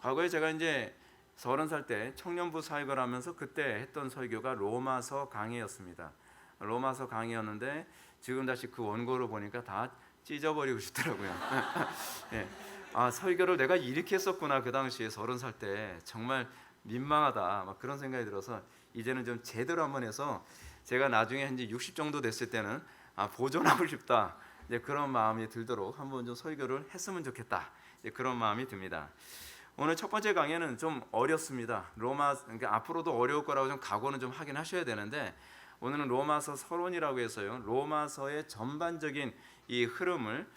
과거에 제가 이제 30살 때 청년부 사역을 하면서 그때 했던 설교가 로마서 강해였습니다. 로마서 강의였는데 지금 다시 그 원고를 보니까 다 찢어버리고 싶더라고요. 예. 아, 설교를 내가 이렇게 했었구나. 그 당시에 30살 때 정말 민망하다 막 그런 생각이 들어서 이제는 좀 제대로 한번 해서 제가 나중에 한 60 정도 됐을 때는 보존하고 싶다, 이제 그런 마음이 들도록 한번 좀 설교를 했으면 좋겠다, 이제 그런 마음이 듭니다. 오늘 첫 번째 강의는 좀 어렵습니다. 그러니까 앞으로도 어려울 거라고 좀 각오는 좀 하긴 하셔야 되는데, 오늘은 로마서 서론이라고 해서요, 로마서의 전반적인 이 흐름을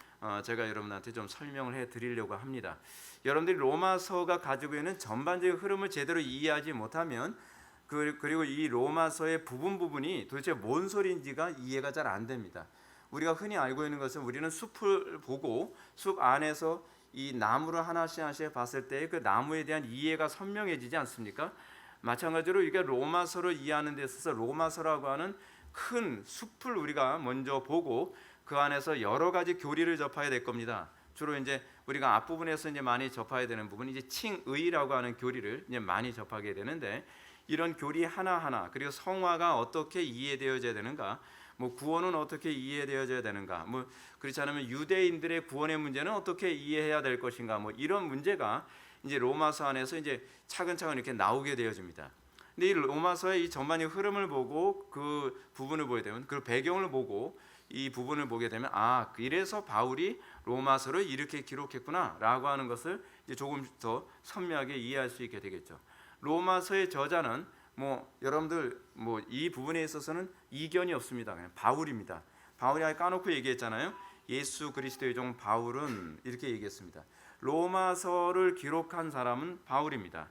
제가 여러분한테 좀 설명을 해 드리려고 합니다. 여러분들이 로마서가 가지고 있는 전반적인 흐름을 제대로 이해하지 못하면 그리고 이 로마서의 부분이 도대체 뭔 소리인지가 이해가 잘 안 됩니다. 우리가 흔히 알고 있는 것은, 우리는 숲을 보고 숲 안에서 이 나무를 하나씩 봤을 때 그 나무에 대한 이해가 선명해지지 않습니까? 마찬가지로 이게 로마서를 이해하는 데 있어서 로마서라고 하는 큰 숲을 우리가 먼저 보고 그 안에서 여러 가지 교리를 접해야 될 겁니다. 주로 이제 우리가 앞부분에서 이제 많이 접해야 되는 부분이 이제 칭의라고 하는 교리를 이제 많이 접하게 되는데, 이런 교리 하나하나, 그리고 성화가 어떻게 이해되어져야 되는가, 뭐 구원은 어떻게 이해되어져야 되는가, 뭐 그렇지 않으면 유대인들의 구원의 문제는 어떻게 이해해야 될 것인가, 뭐 이런 문제가 이제 로마서 안에서 이제 차근차근 이렇게 나오게 되어집니다. 근데 이 로마서의 이 전반의 흐름을 보고 그 부분을 보게 되면, 그 배경을 보고 이 부분을 보게 되면, 이래서 바울이 로마서를 이렇게 기록했구나라고 하는 것을 이제 조금 더 선명하게 이해할 수 있게 되겠죠. 로마서의 저자는 여러분들 이 부분에 있어서는 이견이 없습니다. 그냥 바울입니다. 바울이 아예 까놓고 얘기했잖아요. 예수 그리스도의 종 바울은 이렇게 얘기했습니다. 로마서를 기록한 사람은 바울입니다.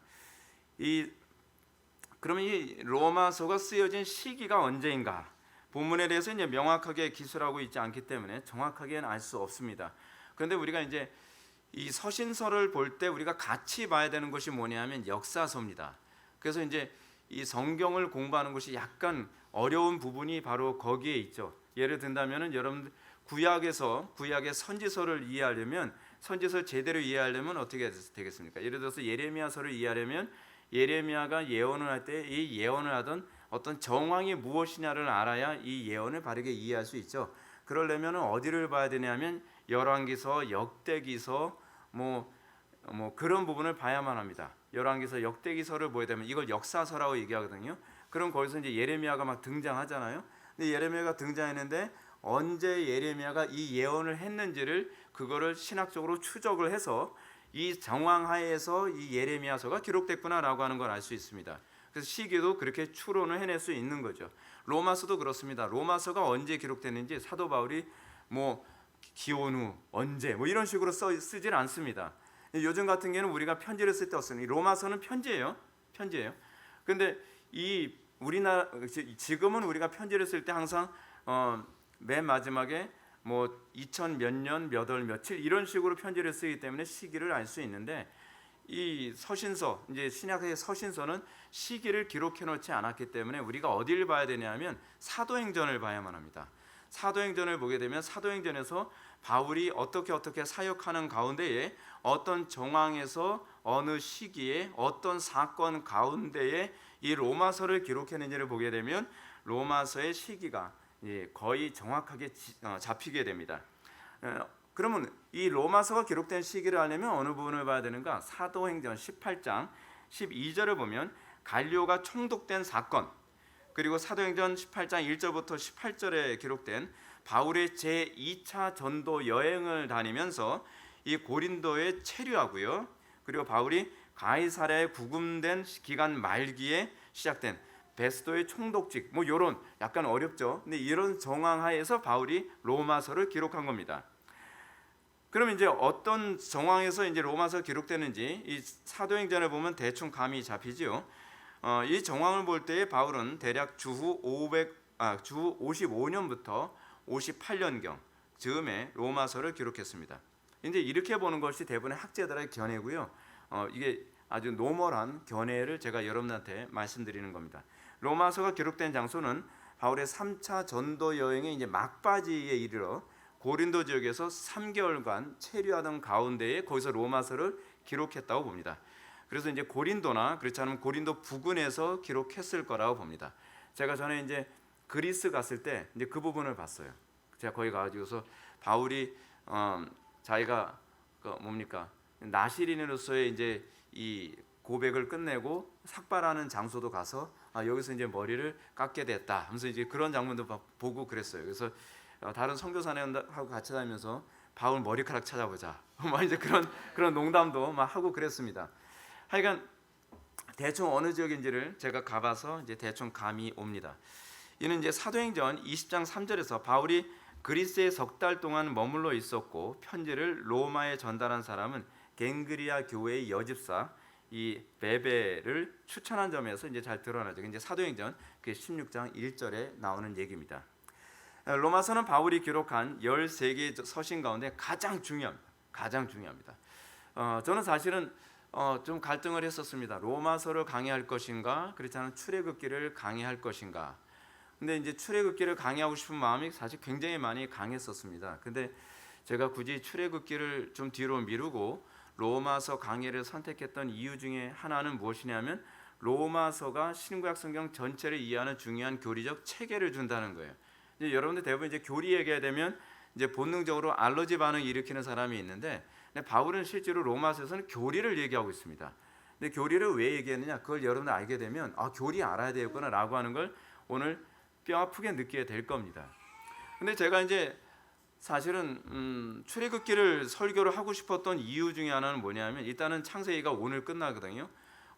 그러면 이 로마서가 쓰여진 시기가 언제인가? 본문에 대해서 이제 명확하게 기술하고 있지 않기 때문에 정확하게는 알 수 없습니다. 그런데 우리가 이제 이 서신서를 볼 때 우리가 같이 봐야 되는 것이 뭐냐면 역사서입니다. 그래서 이제 이 성경을 공부하는 것이 약간 어려운 부분이 바로 거기에 있죠. 예를 든다면은 여러분 구약의 선지서를 이해하려면, 선지서 제대로 이해하려면 어떻게 되겠습니까? 예를 들어서 예레미야서를 이해하려면 예레미야가 예언을 할 때 이 예언을 하던 어떤 정황이 무엇이냐를 알아야 이 예언을 바르게 이해할 수 있죠. 그러려면 어디를 봐야 되냐면 열왕기서, 역대기서 그런 부분을 봐야만 합니다. 열왕기서, 역대기서를 보게 되면 이걸 역사서라고 얘기하거든요. 그럼 거기서 이제 예레미야가 막 등장하잖아요. 근데 예레미야가 등장했는데 언제 예레미야가 이 예언을 했는지를 그거를 신학적으로 추적을 해서 이 정황 하에서 이 예레미야서가 기록됐구나라고 하는 걸 알 수 있습니다. 그래서 시기도 그렇게 추론을 해낼 수 있는 거죠. 로마서도 그렇습니다. 로마서가 언제 기록됐는지 사도 바울이 기원 후 언제 이런 식으로 쓰질 않습니다. 요즘 같은 경우는 우리가 편지를 쓸 때 어떻습니까? 로마서는 편지예요. 그런데 이 우리나라 지금은 우리가 편지를 쓸 때 항상 맨 마지막에 2000 몇 년 몇 월 며칠 이런 식으로 편지를 쓰기 때문에 시기를 알 수 있는데, 이 서신서, 이제 신약의 서신서는 시기를 기록해 놓지 않았기 때문에 우리가 어디를 봐야 되냐면 사도행전을 봐야만 합니다. 사도행전을 보게 되면 사도행전에서 바울이 어떻게 사역하는 가운데에 어떤 정황에서 어느 시기에 어떤 사건 가운데에 이 로마서를 기록했는지를 보게 되면 로마서의 시기가 거의 정확하게 잡히게 됩니다. 그러면 이 로마서가 기록된 시기를 알려면 어느 부분을 봐야 되는가? 사도행전 18장 12절을 보면 갈리오가 총독된 사건, 그리고 사도행전 18장 1절부터 18절에 기록된 바울의 제2차 전도 여행을 다니면서 이 고린도에 체류하고요, 그리고 바울이 가이사랴에 구금된 기간 말기에 시작된 베스도의 총독직, 이런 약간 어렵죠. 근데 이런 정황 하에서 바울이 로마서를 기록한 겁니다. 그럼 이제 어떤 정황에서 이제 로마서 기록되는지 이 사도행전을 보면 대충 감이 잡히지요. 이 정황을 볼 때에 바울은 대략 주후 55년부터 58년경 즈음에 로마서를 기록했습니다. 이제 이렇게 보는 것이 대부분의 학자들의 견해고요. 이게 아주 노멀한 견해를 제가 여러분한테 말씀드리는 겁니다. 로마서가 기록된 장소는 바울의 3차 전도 여행의 이제 막바지에 이르러 고린도 지역에서 3개월간 체류하던 가운데에 거기서 로마서를 기록했다고 봅니다. 그래서 이제 고린도나 그렇지 않으면 고린도 부근에서 기록했을 거라고 봅니다. 제가 전에 이제 그리스 갔을 때 이제 그 부분을 봤어요. 제가 거기 가가지고서 바울이 자기가 뭡니까 나시린으로서의 이제 이 고백을 끝내고 삭발하는 장소도 가서 여기서 이제 머리를 깎게 됐다 하면서 이제 그런 장면도 보고 그랬어요. 그래서 다른 선교사님하고 같이 다니면서 바울 머리카락 찾아보자 막 이제 그런 농담도 막 하고 그랬습니다. 하여간 대충 어느 지역인지를 제가 가봐서 이제 대충 감이 옵니다. 이는 이제 사도행전 20장 3절에서 바울이 그리스에 석 달 동안 머물러 있었고 편지를 로마에 전달한 사람은 갱그리아 교회의 여집사 이 베베를 추천한 점에서 이제 잘 드러나죠. 이제 사도행전 16장 1절에 나오는 얘기입니다. 로마서는 바울이 기록한 13개의 서신 가운데 가장 중요합니다. 저는 사실은 좀 갈등을 했었습니다. 로마서를 강의할 것인가, 그렇지 않은 출애굽기를 강의할 것인가. 근데 이제 출애굽기를 강의하고 싶은 마음이 사실 굉장히 많이 강했었습니다. 근데 제가 굳이 출애굽기를 좀 뒤로 미루고 로마서 강의를 선택했던 이유 중에 하나는 무엇이냐면 로마서가 신구약 성경 전체를 이해하는 중요한 교리적 체계를 준다는 거예요. 이제 여러분들 대부분 이제 교리 얘기가 되면 이제 본능적으로 알러지 반응 일으키는 사람이 있는데, 근데 바울은 실제로 로마서에서는 교리를 얘기하고 있습니다. 근데 교리를 왜 얘기했느냐? 그걸 여러분들 알게 되면 교리 알아야 되겠구나라고 하는 걸 오늘 뼈 아프게 느끼게 될 겁니다. 근데 제가 이제 사실은 출애굽기를 설교를 하고 싶었던 이유 중에 하나는 뭐냐면 일단은 창세기가 오늘 끝나거든요.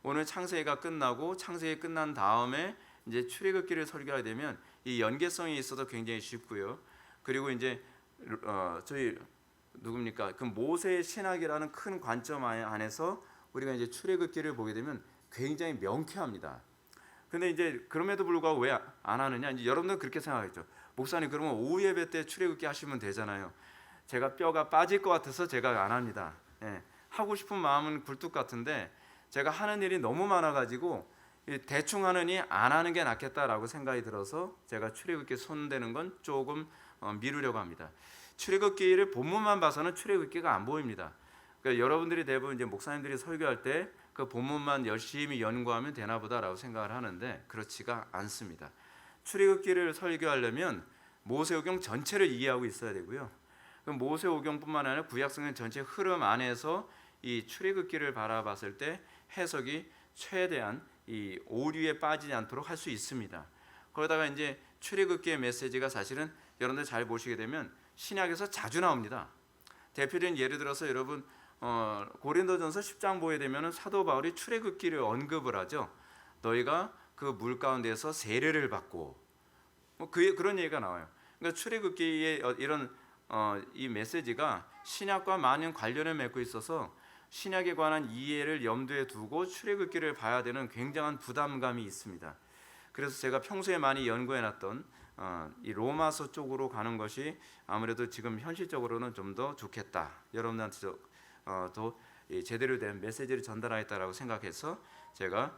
오늘 창세기가 끝나고 창세기 끝난 다음에 이제 출애굽기를 설교하게 되면 이 연계성이 있어서 굉장히 쉽고요. 그리고 이제 저희 누굽니까? 그 모세의 신학이라는 큰 관점 안에서 우리가 이제 출애굽기를 보게 되면 굉장히 명쾌합니다. 근데 이제 그럼에도 불구하고 왜 안 하느냐? 이제 여러분들 그렇게 생각하겠죠. 목사님 그러면 오후 예배 때 출애굽기 하시면 되잖아요. 제가 뼈가 빠질 것 같아서 제가 안 합니다. 하고 싶은 마음은 굴뚝 같은데 제가 하는 일이 너무 많아가지고 대충 하느니 안 하는 게 낫겠다라고 생각이 들어서 제가 출애굽기 손대는 건 조금 미루려고 합니다. 출애굽기를 본문만 봐서는 출애굽기가 안 보입니다. 그러니까 여러분들이 대부분 이제 목사님들이 설교할 때 그 본문만 열심히 연구하면 되나 보다라고 생각을 하는데 그렇지가 않습니다. 출애굽기를 설교하려면 모세오경 전체를 이해하고 있어야 되고요. 모세오경뿐만 아니라 구약성경 전체 흐름 안에서 이 출애굽기를 바라봤을 때 해석이 최대한 이 오류에 빠지지 않도록 할 수 있습니다. 그러다가 이제 출애굽기의 메시지가 사실은 여러분들 잘 보시게 되면 신약에서 자주 나옵니다. 대표적인 예를 들어서 여러분 고린도전서 10장 보게 되면 사도 바울이 출애굽기를 언급을 하죠. 너희가 그 물 가운데서 세례를 받고 그런 얘기가 나와요. 그러니까 출애굽기의 이런 이 메시지가 신약과 많은 관련을 맺고 있어서 신약에 관한 이해를 염두에 두고 출애굽기를 봐야 되는 굉장한 부담감이 있습니다. 그래서 제가 평소에 많이 연구해놨던 이 로마서 쪽으로 가는 것이 아무래도 지금 현실적으로는 좀 더 좋겠다. 여러분한테 더 제대로 된 메시지를 전달하겠다라고 생각해서 제가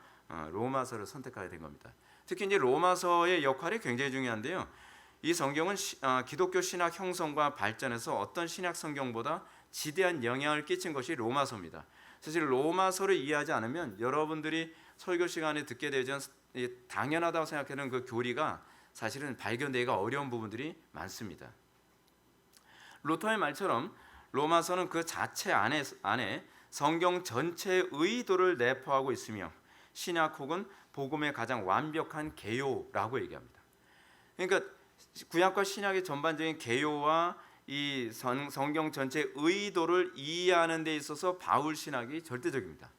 로마서를 선택하게 된 겁니다. 특히 이제 로마서의 역할이 굉장히 중요한데요. 이 성경은 기독교 신학 형성과 발전에서 어떤 신약 성경보다 지대한 영향을 끼친 것이 로마서입니다. 사실 로마서를 이해하지 않으면 여러분들이 설교 시간에 듣게 되던 당연하다고 생각하는 그 교리가 사실은 발견되기가 어려운 부분들이 많습니다. 루터의 말처럼 로마서는 그 자체 안에 성경 전체의 의도를 내포하고 있으며 신약 혹은 복음의 가장 완벽한 개요라고 얘기합니다. 그러니까 구약과 신약의 전반적인 개요와 이 성경 전체의 의도를 이해하는 데 있어서 바울 신학이 절대적입니다.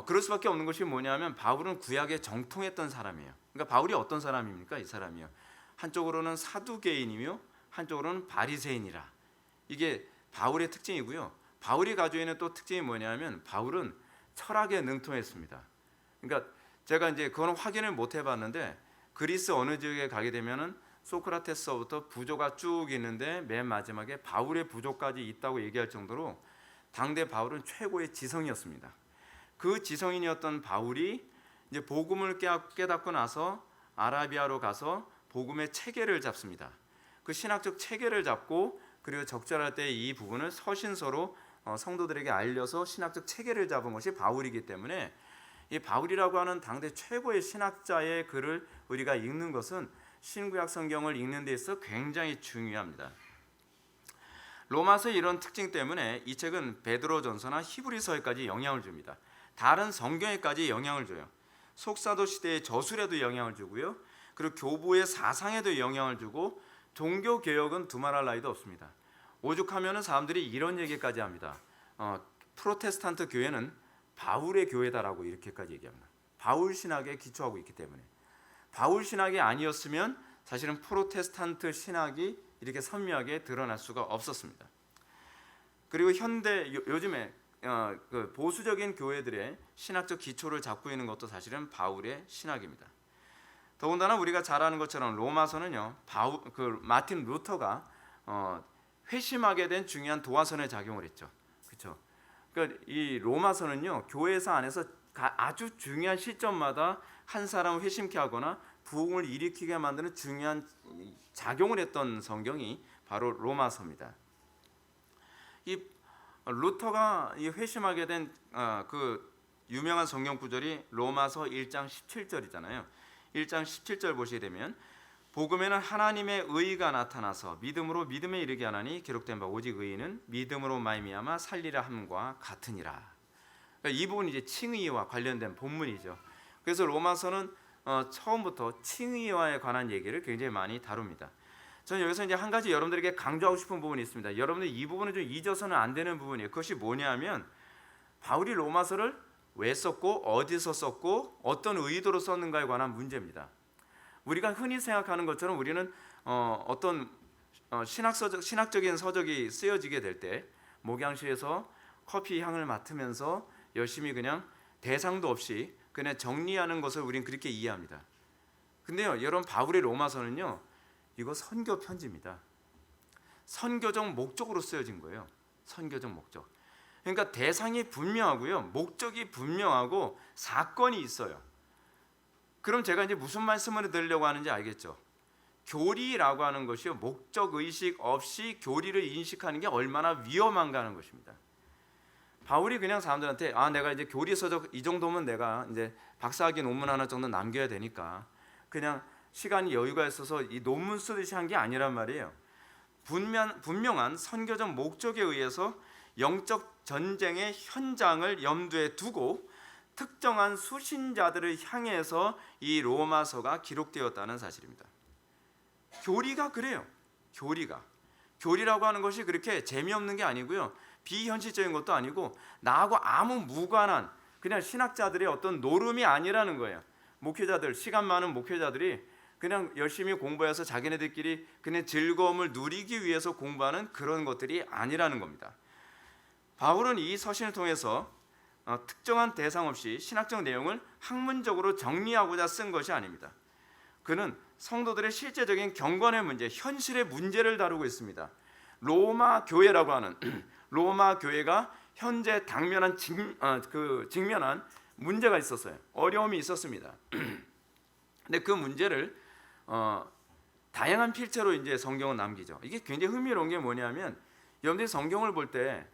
그럴 수밖에 없는 것이 뭐냐면 바울은 구약에 정통했던 사람이에요. 그러니까 바울이 어떤 사람입니까? 이 사람이요. 한쪽으로는 사두개인이며 한쪽으로는 바리새인이라. 이게 바울의 특징이고요. 바울이 가지고 있는 또 특징이 뭐냐면 바울은 철학에 능통했습니다. 그러니까 제가 이제 그거는 확인을 못 해봤는데 그리스 어느 지역에 가게 되면은 소크라테스부터 부조가 쭉 있는데 맨 마지막에 바울의 부조까지 있다고 얘기할 정도로 당대 바울은 최고의 지성이었습니다. 그 지성인이었던 바울이 이제 복음을 깨닫고 나서 아라비아로 가서 복음의 체계를 잡습니다. 그 신학적 체계를 잡고 그리고 적절할 때 이 부분을 서신서로 성도들에게 알려서 신학적 체계를 잡은 것이 바울이기 때문에 이 바울이라고 하는 당대 최고의 신학자의 글을 우리가 읽는 것은 신구약 성경을 읽는 데 있어 굉장히 중요합니다. 로마서의 이런 특징 때문에 이 책은 베드로전서나 히브리서에까지 영향을 줍니다. 다른 성경에까지 영향을 줘요. 속사도 시대의 저술에도 영향을 주고요. 그리고 교부의 사상에도 영향을 주고 종교 개혁은 두말할 나위도 없습니다. 오죽하면은 사람들이 이런 얘기까지 합니다. 프로테스탄트 교회는 바울의 교회다라고 이렇게까지 얘기합니다. 바울 신학에 기초하고 있기 때문에. 바울 신학이 아니었으면 사실은 프로테스탄트 신학이 이렇게 선명하게 드러날 수가 없었습니다. 그리고 현대 요즘에 그 보수적인 교회들의 신학적 기초를 잡고 있는 것도 사실은 바울의 신학입니다. 더군다나 우리가 잘 아는 것처럼 로마서는요, 마틴 루터가 회심하게 된 중요한 도화선의 작용을 했죠. 그렇죠? 그러니까 이 로마서는요, 교회사 안에서 아주 중요한 시점마다 한 사람을 회심케 하거나 부흥을 일으키게 만드는 중요한 작용을 했던 성경이 바로 로마서입니다. 이 루터가 회심하게 된 그 유명한 성경 구절이 로마서 1장 17절이잖아요. 1장 17절 보시게 되면 복음에는 하나님의 의가 나타나서 믿음으로 믿음에 이르게 하나니 기록된 바 오직 의인은 믿음으로 말미암아 살리라 함과 같으니라. 그러니까 이 부분이 이제 칭의와 관련된 본문이죠. 그래서 로마서는 처음부터 칭의와에 관한 얘기를 굉장히 많이 다룹니다. 저는 여기서 이제 한 가지 여러분들에게 강조하고 싶은 부분이 있습니다. 여러분들 이 부분을 좀 잊어서는 안 되는 부분이에요. 그것이 뭐냐면 바울이 로마서를 왜 썼고 어디서 썼고 어떤 의도로 썼는가에 관한 문제입니다. 우리가 흔히 생각하는 것처럼 우리는 어떤 신학적인 서적이 쓰여지게 될 때 목양실에서 커피 향을 맡으면서 열심히 그냥 대상도 없이 그냥 정리하는 것을 우리는 그렇게 이해합니다. 근데요, 여러분 바울의 로마서는요, 이거 선교 편지입니다. 선교적 목적으로 쓰여진 거예요. 선교적 목적. 그러니까 대상이 분명하고요, 목적이 분명하고 사건이 있어요. 그럼 제가 이제 무슨 말씀을 드리려고 하는지 알겠죠? 교리라고 하는 것이요, 목적 의식 없이 교리를 인식하는 게 얼마나 위험한가 하는 것입니다. 바울이 그냥 사람들한테 내가 이제 교리 서적 이 정도면 내가 이제 박사학위 논문 하나 정도 남겨야 되니까 그냥 시간이 여유가 있어서 이 논문 쓰듯이 한 게 아니란 말이에요. 분명한 선교적 목적에 의해서 영적 전쟁의 현장을 염두에 두고 특정한 수신자들을 향해서 이 로마서가 기록되었다는 사실입니다. 교리가 그래요. 교리라고 하는 것이 그렇게 재미없는 게 아니고요, 비현실적인 것도 아니고 나하고 아무 무관한 그냥 신학자들의 어떤 노름이 아니라는 거예요. 목회자들, 시간 많은 목회자들이 그냥 열심히 공부해서 자기네들끼리 그냥 즐거움을 누리기 위해서 공부하는 그런 것들이 아니라는 겁니다. 바울은 이 서신을 통해서 특정한 대상 없이 신학적 내용을 학문적으로 정리하고자 쓴 것이 아닙니다. 그는 성도들의 실제적인 경건의 문제, 현실의 문제를 다루고 있습니다. 로마 교회라고 하는 로마 교회가 현재 직면한 문제가 있었어요. 어려움이 있었습니다. 근데 그 문제를 다양한 필체로 이제 성경은 남기죠. 이게 굉장히 흥미로운 게 뭐냐면 여러분들이 성경을 볼 때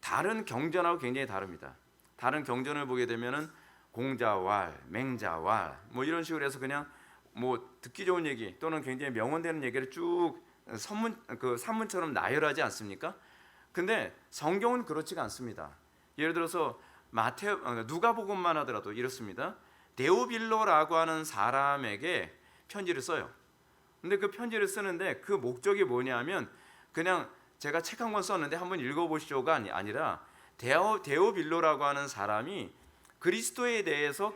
다른 경전하고 굉장히 다릅니다. 다른 경전을 보게 되면은 공자왈, 맹자왈 뭐 이런 식으로 해서 그냥 뭐 듣기 좋은 얘기 또는 굉장히 명언되는 얘기를 쭉 산문처럼 나열하지 않습니까? 근데 성경은 그렇지가 않습니다. 예를 들어서 누가복음만 하더라도 이렇습니다. 데오빌로라고 하는 사람에게 편지를 써요. 근데 그 편지를 쓰는데 그 목적이 뭐냐면 그냥 제가 책 한 권 썼는데 한번 읽어보시죠가 아니라 데오빌로라고 하는 사람이 그리스도에 대해서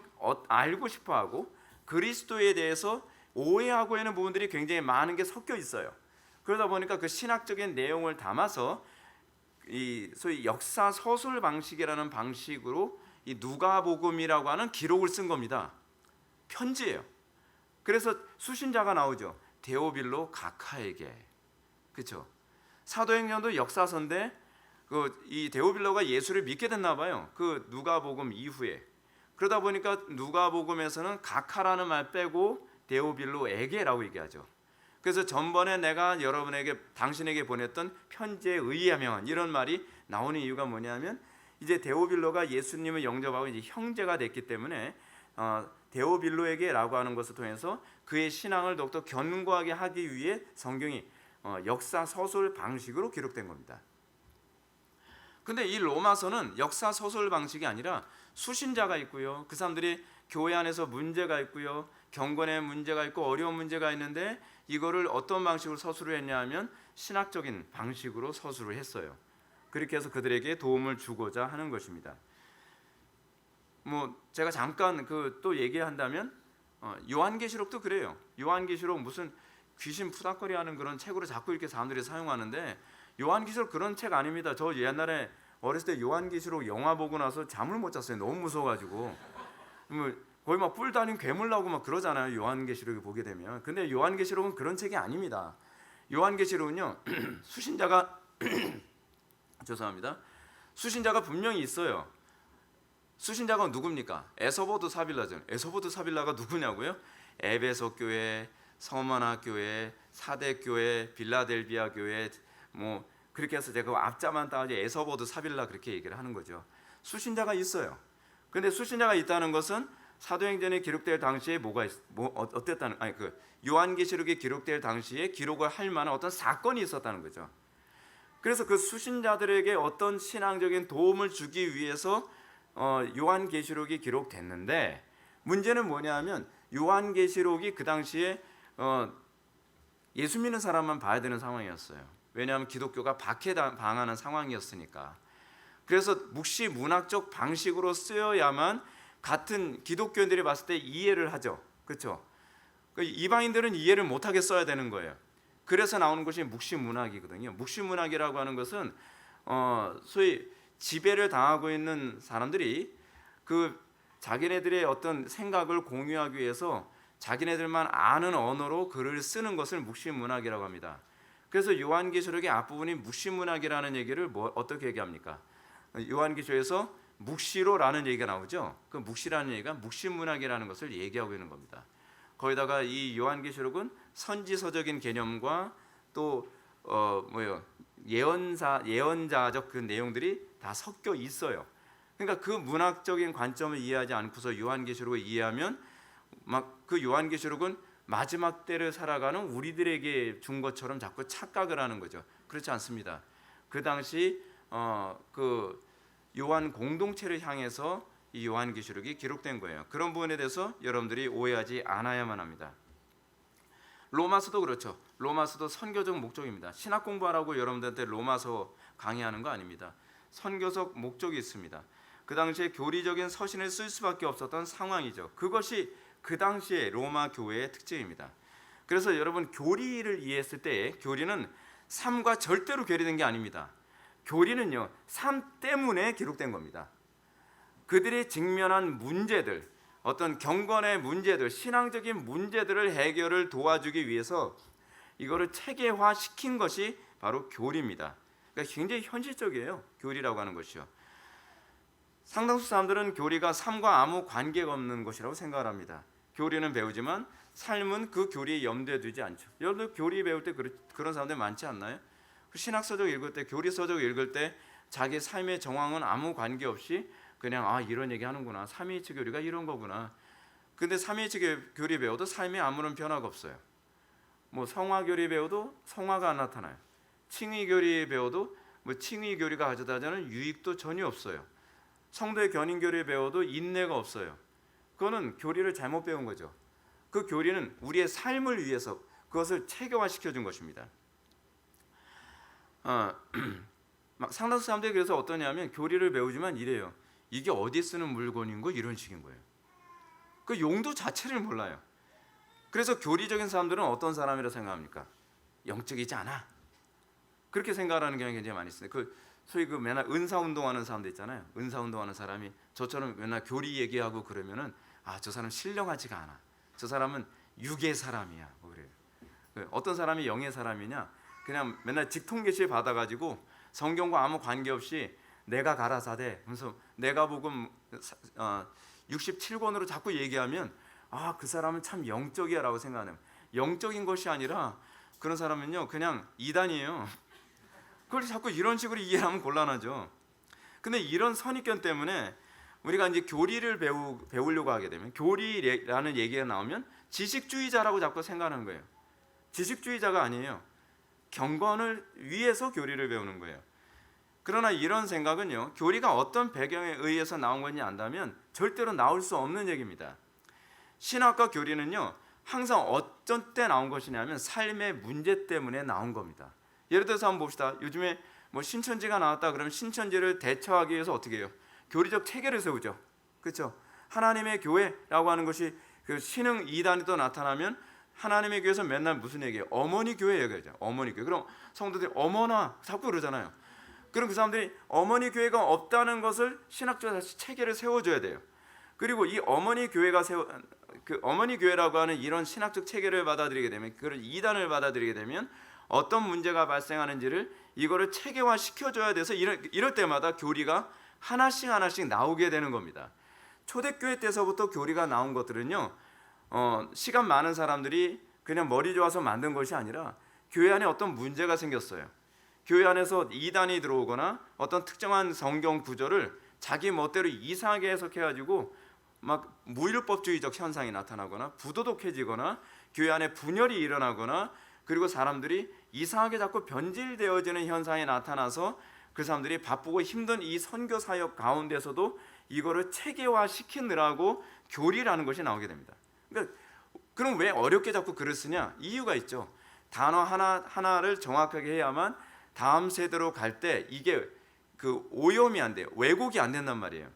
알고 싶어하고 그리스도에 대해서 오해하고 있는 부분들이 굉장히 많은 게 섞여 있어요. 그러다 보니까 그 신학적인 내용을 담아서 이 소위 역사 서술 방식이라는 방식으로 이 누가복음이라고 하는 기록을 쓴 겁니다. 편지예요. 그래서 수신자가 나오죠. 데오빌로 각하에게. 그렇죠? 사도행전도 역사서인데 이 데오빌로가 예수를 믿게 됐나 봐요. 그 누가복음 이후에. 그러다 보니까 누가복음에서는 각하라는 말 빼고 데오빌로에게라고 얘기하죠. 그래서 전번에 내가 당신에게 보냈던 편지에 의하면 이런 말이 나오는 이유가 뭐냐면 이제 데오빌로가 예수님을 영접하고 이제 형제가 됐기 때문에 데오빌로에게라고 하는 것을 통해서 그의 신앙을 더욱더 견고하게 하기 위해 성경이 역사 서술 방식으로 기록된 겁니다. 근데 이 로마서는 역사 서술 방식이 아니라 수신자가 있고요. 그 사람들이 교회 안에서 문제가 있고요. 경건에 문제가 있고 어려운 문제가 있는데 이거를 어떤 방식으로 서술을 했냐 하면 신학적인 방식으로 서술을 했어요. 그렇게 해서 그들에게 도움을 주고자 하는 것입니다. 뭐 제가 잠깐 또 얘기한다면 요한계시록도 그래요. 요한계시록 무슨 귀신 푸닥거리 하는 그런 책으로 자꾸 이렇게 사람들이 사용하는데 요한계시록 그런 책 아닙니다. 저 옛날에 어렸을 때 요한계시록 영화 보고 나서 잠을 못 잤어요. 너무 무서워가지고 거의 막 뿔 달린 괴물 나오고 막 그러잖아요. 요한계시록을 보게 되면. 근데 요한계시록은 그런 책이 아닙니다. 요한계시록은요 수신자가 죄송합니다. 수신자가 분명히 있어요. 수신자가 누굽니까? 에서보드 사빌라죠. 에서보드 사빌라가 누구냐고요? 에베소 교회, 서머나 교회, 사대 교회, 빌라델비아 교회 뭐 그렇게 해서 제가 앞자만 따져 에서보드 사빌라 그렇게 얘기를 하는 거죠. 수신자가 있어요. 근데 수신자가 있다는 것은 사도행전에 기록될 당시에 어땠다는 요한계시록에 기록될 당시에 기록을 할 만한 어떤 사건이 있었다는 거죠. 그래서 그 수신자들에게 어떤 신앙적인 도움을 주기 위해서 요한계시록이 기록됐는데 문제는 뭐냐하면 요한계시록이 그 당시에 예수 믿는 사람만 봐야 되는 상황이었어요. 왜냐하면 기독교가 박해당하는 상황이었으니까. 그래서 묵시 문학적 방식으로 쓰여야만 같은 기독교인들이 봤을 때 이해를 하죠. 그렇죠? 이방인들은 이해를 못하게 써야 되는 거예요. 그래서 나오는 것이 묵시 문학이거든요. 묵시 문학이라고 하는 것은 소위 지배를 당하고 있는 사람들이 그 자기네들의 어떤 생각을 공유하기 위해서 자기네들만 아는 언어로 글을 쓰는 것을 묵시 문학이라고 합니다. 그래서 요한계시록의 앞부분이 묵시 문학이라는 얘기를 어떻게 얘기합니까? 요한계시록에서 묵시로라는 얘기가 나오죠. 그 묵시라는 얘기가 묵시 문학이라는 것을 얘기하고 있는 겁니다. 거기다가 이 요한계시록은 선지서적인 개념과 또 예언자적 그 내용들이 다 섞여 있어요. 그러니까 그 문학적인 관점을 이해하지 않고서 요한계시록을 이해하면 막 그 요한계시록은 마지막 때를 살아가는 우리들에게 준 것처럼 자꾸 착각을 하는 거죠. 그렇지 않습니다. 그 당시 그 요한 공동체를 향해서 이 요한계시록이 기록된 거예요. 그런 부분에 대해서 여러분들이 오해하지 않아야만 합니다. 로마서도 그렇죠. 로마서도 선교적 목적입니다. 신학 공부하라고 여러분들한테 로마서 강의하는 거 아닙니다. 선교적 목적이 있습니다. 그 당시에 교리적인 서신을 쓸 수밖에 없었던 상황이죠. 그것이 그 당시에 로마 교회의 특징입니다. 그래서 여러분 교리를 이해했을 때 교리는 삶과 절대로 괴리된 게 아닙니다. 교리는요 삶 때문에 기록된 겁니다. 그들이 직면한 문제들, 어떤 경건의 문제들, 신앙적인 문제들을 해결을 도와주기 위해서 이거를 체계화시킨 것이 바로 교리입니다. 그러니까 굉장히 현실적이에요. 교리라고 하는 것이요. 상당수 사람들은 교리가 삶과 아무 관계가 없는 것이라고 생각을 합니다. 교리는 배우지만 삶은 그 교리에 염두에 두지 않죠. 여러분들 교리 배울 때 그런 사람들 많지 않나요? 신학서적 읽을 때, 교리서적 읽을 때 자기 삶의 정황은 아무 관계없이 그냥 이런 얘기 하는구나. 삼위일체 교리가 이런 거구나. 근데 삼위일체 교리 배워도 삶에 아무런 변화가 없어요. 뭐 성화 교리 배워도 성화가 안 나타나요. 칭의 교리 배워도 뭐 칭의 교리가 가져다주는 유익도 전혀 없어요. 성도의 견인 교리 배워도 인내가 없어요. 그거는 교리를 잘못 배운 거죠. 그 교리는 우리의 삶을 위해서 그것을 체계화시켜 준 것입니다. 막 상당수 사람들이 그래서 어떠냐면 교리를 배우지만 이래요. 이게 어디 쓰는 물건인 거 이런 식인 거예요. 그 용도 자체를 몰라요. 그래서 교리적인 사람들은 어떤 사람이라고 생각합니까? 영적이지 않아. 그렇게 생각하는 경향이 굉장히 많이 있어요. 소위 맨날 은사 운동하는 사람들 있잖아요. 은사 운동하는 사람이 저처럼 맨날 교리 얘기하고 그러면은 저 사람 신령하지가 않아. 저 사람은 육의 사람이야. 뭐 그래요. 어떤 사람이 영의 사람이냐? 그냥 맨날 직통계시 받아가지고 성경과 아무 관계없이 내가 가라사대 하면서 내가복음 67권으로 자꾸 얘기하면 그 사람은 참 영적이야 라고 생각하는. 영적인 것이 아니라 그런 사람은요 그냥 이단이에요. 그걸 자꾸 이런 식으로 이해하면 곤란하죠. 근데 이런 선입견 때문에 우리가 이제 교리를 배우려고 하게 되면, 교리라는 얘기가 나오면 지식주의자라고 자꾸 생각하는 거예요. 지식주의자가 아니에요. 경건을 위해서 교리를 배우는 거예요. 그러나 이런 생각은요, 교리가 어떤 배경에 의해서 나온 건지 안다면 절대로 나올 수 없는 얘기입니다. 신학과 교리는요, 항상 어떤 때 나온 것이냐면 삶의 문제 때문에 나온 겁니다. 예를 들어서 한번 봅시다. 요즘에 뭐 신천지가 나왔다 그러면 신천지를 대처하기 위해서 어떻게 해요? 교리적 체계를 세우죠. 그렇죠? 하나님의 교회라고 하는 것이 그 신흥 이단이 또 나타나면 하나님의 교회에서 맨날 무슨 얘기예요? 어머니 교회 얘기하죠. 어머니 교회. 그럼 성도들이 어머나 자꾸 그러잖아요. 그럼 그 사람들이 어머니 교회가 없다는 것을 신학적으로 다시 체계를 세워줘야 돼요. 그리고 이 어머니 교회가 그 어머니 교회라고 하는 이런 신학적 체계를 받아들이게 되면, 그런 이단을 받아들이게 되면 어떤 문제가 발생하는지를 이거를 체계화 시켜줘야 돼서 이럴 때마다 교리가 하나씩 나오게 되는 겁니다. 초대교회 때서부터 교리가 나온 것들은요, 시간 많은 사람들이 그냥 머리 좋아서 만든 것이 아니라 교회 안에 어떤 문제가 생겼어요. 교회 안에서 이단이 들어오거나 어떤 특정한 성경 구절을 자기 멋대로 이상하게 해석해가지고 막 무율법주의적 현상이 나타나거나 부도덕해지거나 교회 안에 분열이 일어나거나, 그리고 사람들이 이상하게 자꾸 변질되어지는 현상이 나타나서 그 사람들이 바쁘고 힘든 이 선교 사역 가운데서도 이거를 체계화 시키느라고 교리라는 것이 나오게 됩니다. 그러니까 그럼 왜 어렵게 자꾸 글을 쓰냐? 이유가 있죠. 단어 하나를 정확하게 해야만 다음 세대로 갈 때 이게 그 오염이 안 돼요. 왜곡이 안 된단 말이에요.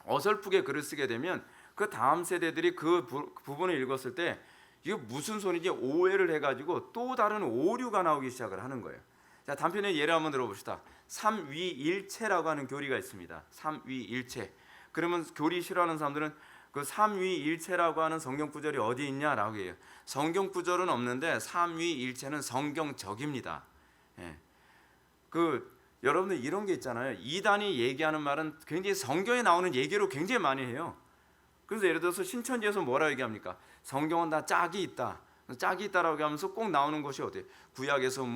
어설프게 글을 쓰게 되면 그 다음 세대들이 그 부분을 읽었을 때 이게 무슨 소리인지 오해를 해가지고 또 다른 오류가 나오기 시작을 하는 거예요. 자, 단편의 예를 한번 들어봅시다. 삼위일체라고 하는 교리가 있습니다. 삼위일체. 그러면 교리 싫어하는 사람들은 그 삼위일체라고 하는 성경 구절이 어디 있냐라고 해요. 성경 구절은 없는데 삼위일체는 성경적입니다. 예. 여러분들 이런 게 있잖아요. 이단이 얘기하는 말은 굉장히 성경에 나오는 얘기로 굉장히 많이 해요. 그래서 예를 들어서 신천지에서 뭐라 얘기합니까? 성경은 다 짝이 있다. 짝이 있다라고 하면서 꼭 나오는 것이 어디예요? 구약에서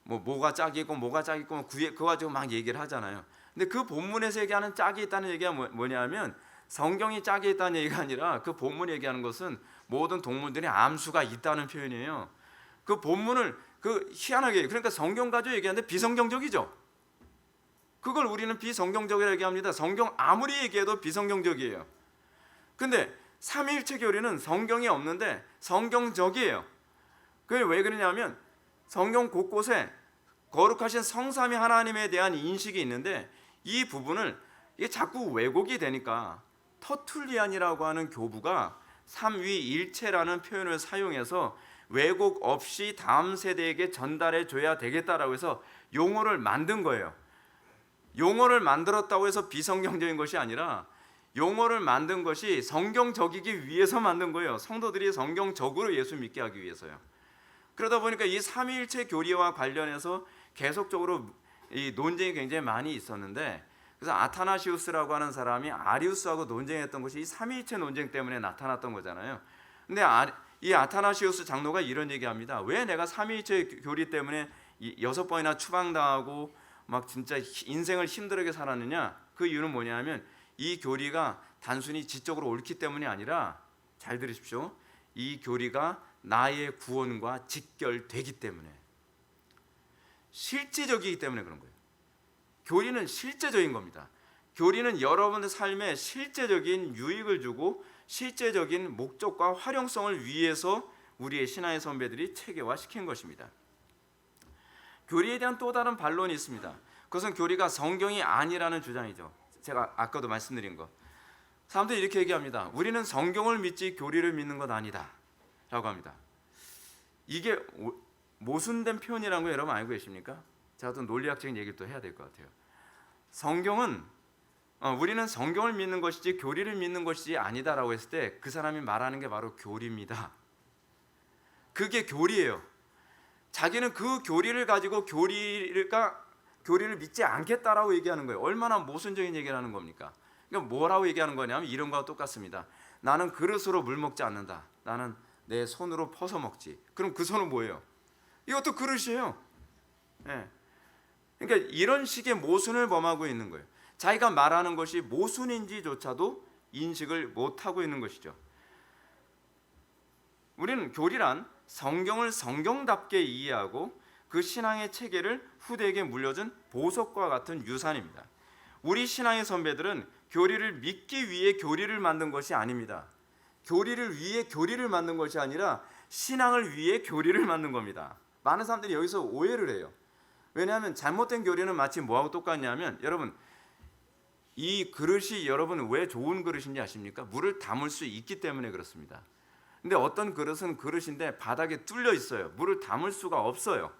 뭐가 짝이 있고 뭐가 짝이 있고 그거 가지고 막 얘기를 하잖아요. 근데 그 본문에서 얘기하는 짝이 있다는 얘기가 뭐냐면 성경이 짝이 있다는 얘기가 아니라 그 본문이 얘기하는 것은 모든 동물들이 암수가 있다는 표현이에요. 그 본문을 희한하게, 그러니까 성경 가지고 얘기하는데 비성경적이죠. 그걸 우리는 비성경적이라고 얘기합니다. 성경 아무리 얘기해도 비성경적이에요. 근데 삼위일체 교리는 성경이 없는데 성경적이에요. 그게 왜 그러냐면 성경 곳곳에 거룩하신 성삼위 하나님에 대한 인식이 있는데 이 부분을 이게 자꾸 왜곡이 되니까 터툴리안이라고 하는 교부가 삼위일체라는 표현을 사용해서 왜곡 없이 다음 세대에게 전달해 줘야 되겠다라고 해서 용어를 만든 거예요. 용어를 만들었다고 해서 비성경적인 것이 아니라 용어를 만든 것이 성경적이기 위해서 만든 거예요. 성도들이 성경적으로 예수 믿게 하기 위해서요. 그러다 보니까 이 삼위일체 교리와 관련해서 계속적으로 이 논쟁이 굉장히 많이 있었는데, 그래서 아타나시우스라고 하는 사람이 아리우스하고 논쟁했던 것이 이 삼위일체 논쟁 때문에 나타났던 거잖아요. 근데 이 아타나시우스 장로가 이런 얘기합니다. 왜 내가 삼위일체 교리 때문에 6번이나 추방당하고 막 진짜 인생을 힘들게 살았느냐? 그 이유는 뭐냐면 이 교리가 단순히 지적으로 옳기 때문이 아니라, 잘 들으십시오, 이 교리가 나의 구원과 직결되기 때문에, 실제적이기 때문에 그런 거예요. 교리는 실제적인 겁니다. 교리는 여러분의 삶에 실제적인 유익을 주고 실제적인 목적과 활용성을 위해서 우리의 신앙의 선배들이 체계화시킨 것입니다. 교리에 대한 또 다른 반론이 있습니다. 그것은 교리가 성경이 아니라는 주장이죠. 제가 아까도 말씀드린 거. 사람들이 이렇게 얘기합니다. 우리는 성경을 믿지 교리를 믿는 것 아니다 라고 합니다. 이게 모순된 표현이라는 거 여러분 알고 계십니까? 제가 또 논리학적인 얘기를 또 해야 될 것 같아요. 성경은 우리는 성경을 믿는 것이지 교리를 믿는 것이지 아니다라고 했을 때 그 사람이 말하는 게 바로 교리입니다. 그게 교리예요. 자기는 그 교리를 가지고 교리를 믿지 않겠다라고 얘기하는 거예요. 얼마나 모순적인 얘기를 하는 겁니까? 그러니까 뭐라고 얘기하는 거냐면 이런 거와 똑같습니다. 나는 그릇으로 물 먹지 않는다. 나는 내 손으로 퍼서 먹지. 그럼 그 손은 뭐예요? 이것도 그릇이에요. 예. 그러니까 이런 식의 모순을 범하고 있는 거예요. 자기가 말하는 것이 모순인지조차도 인식을 못하고 있는 것이죠. 우리는 교리란 성경을 성경답게 이해하고 그 신앙의 체계를 후대에게 물려준 보석과 같은 유산입니다. 우리 신앙의 선배들은 교리를 믿기 위해 교리를 만든 것이 아닙니다. 교리를 위해 교리를 만든 것이 아니라 신앙을 위해 교리를 만든 겁니다. 많은 사람들이 여기서 오해를 해요. 왜냐하면 잘못된 교리는 마치 뭐하고 똑같냐면, 여러분, 이 그릇이 여러분 왜 좋은 그릇인지 아십니까? 물을 담을 수 있기 때문에 그렇습니다. 근데 어떤 그릇은 그릇인데 바닥에 뚫려 있어요. 물을 담을 수가 없어요.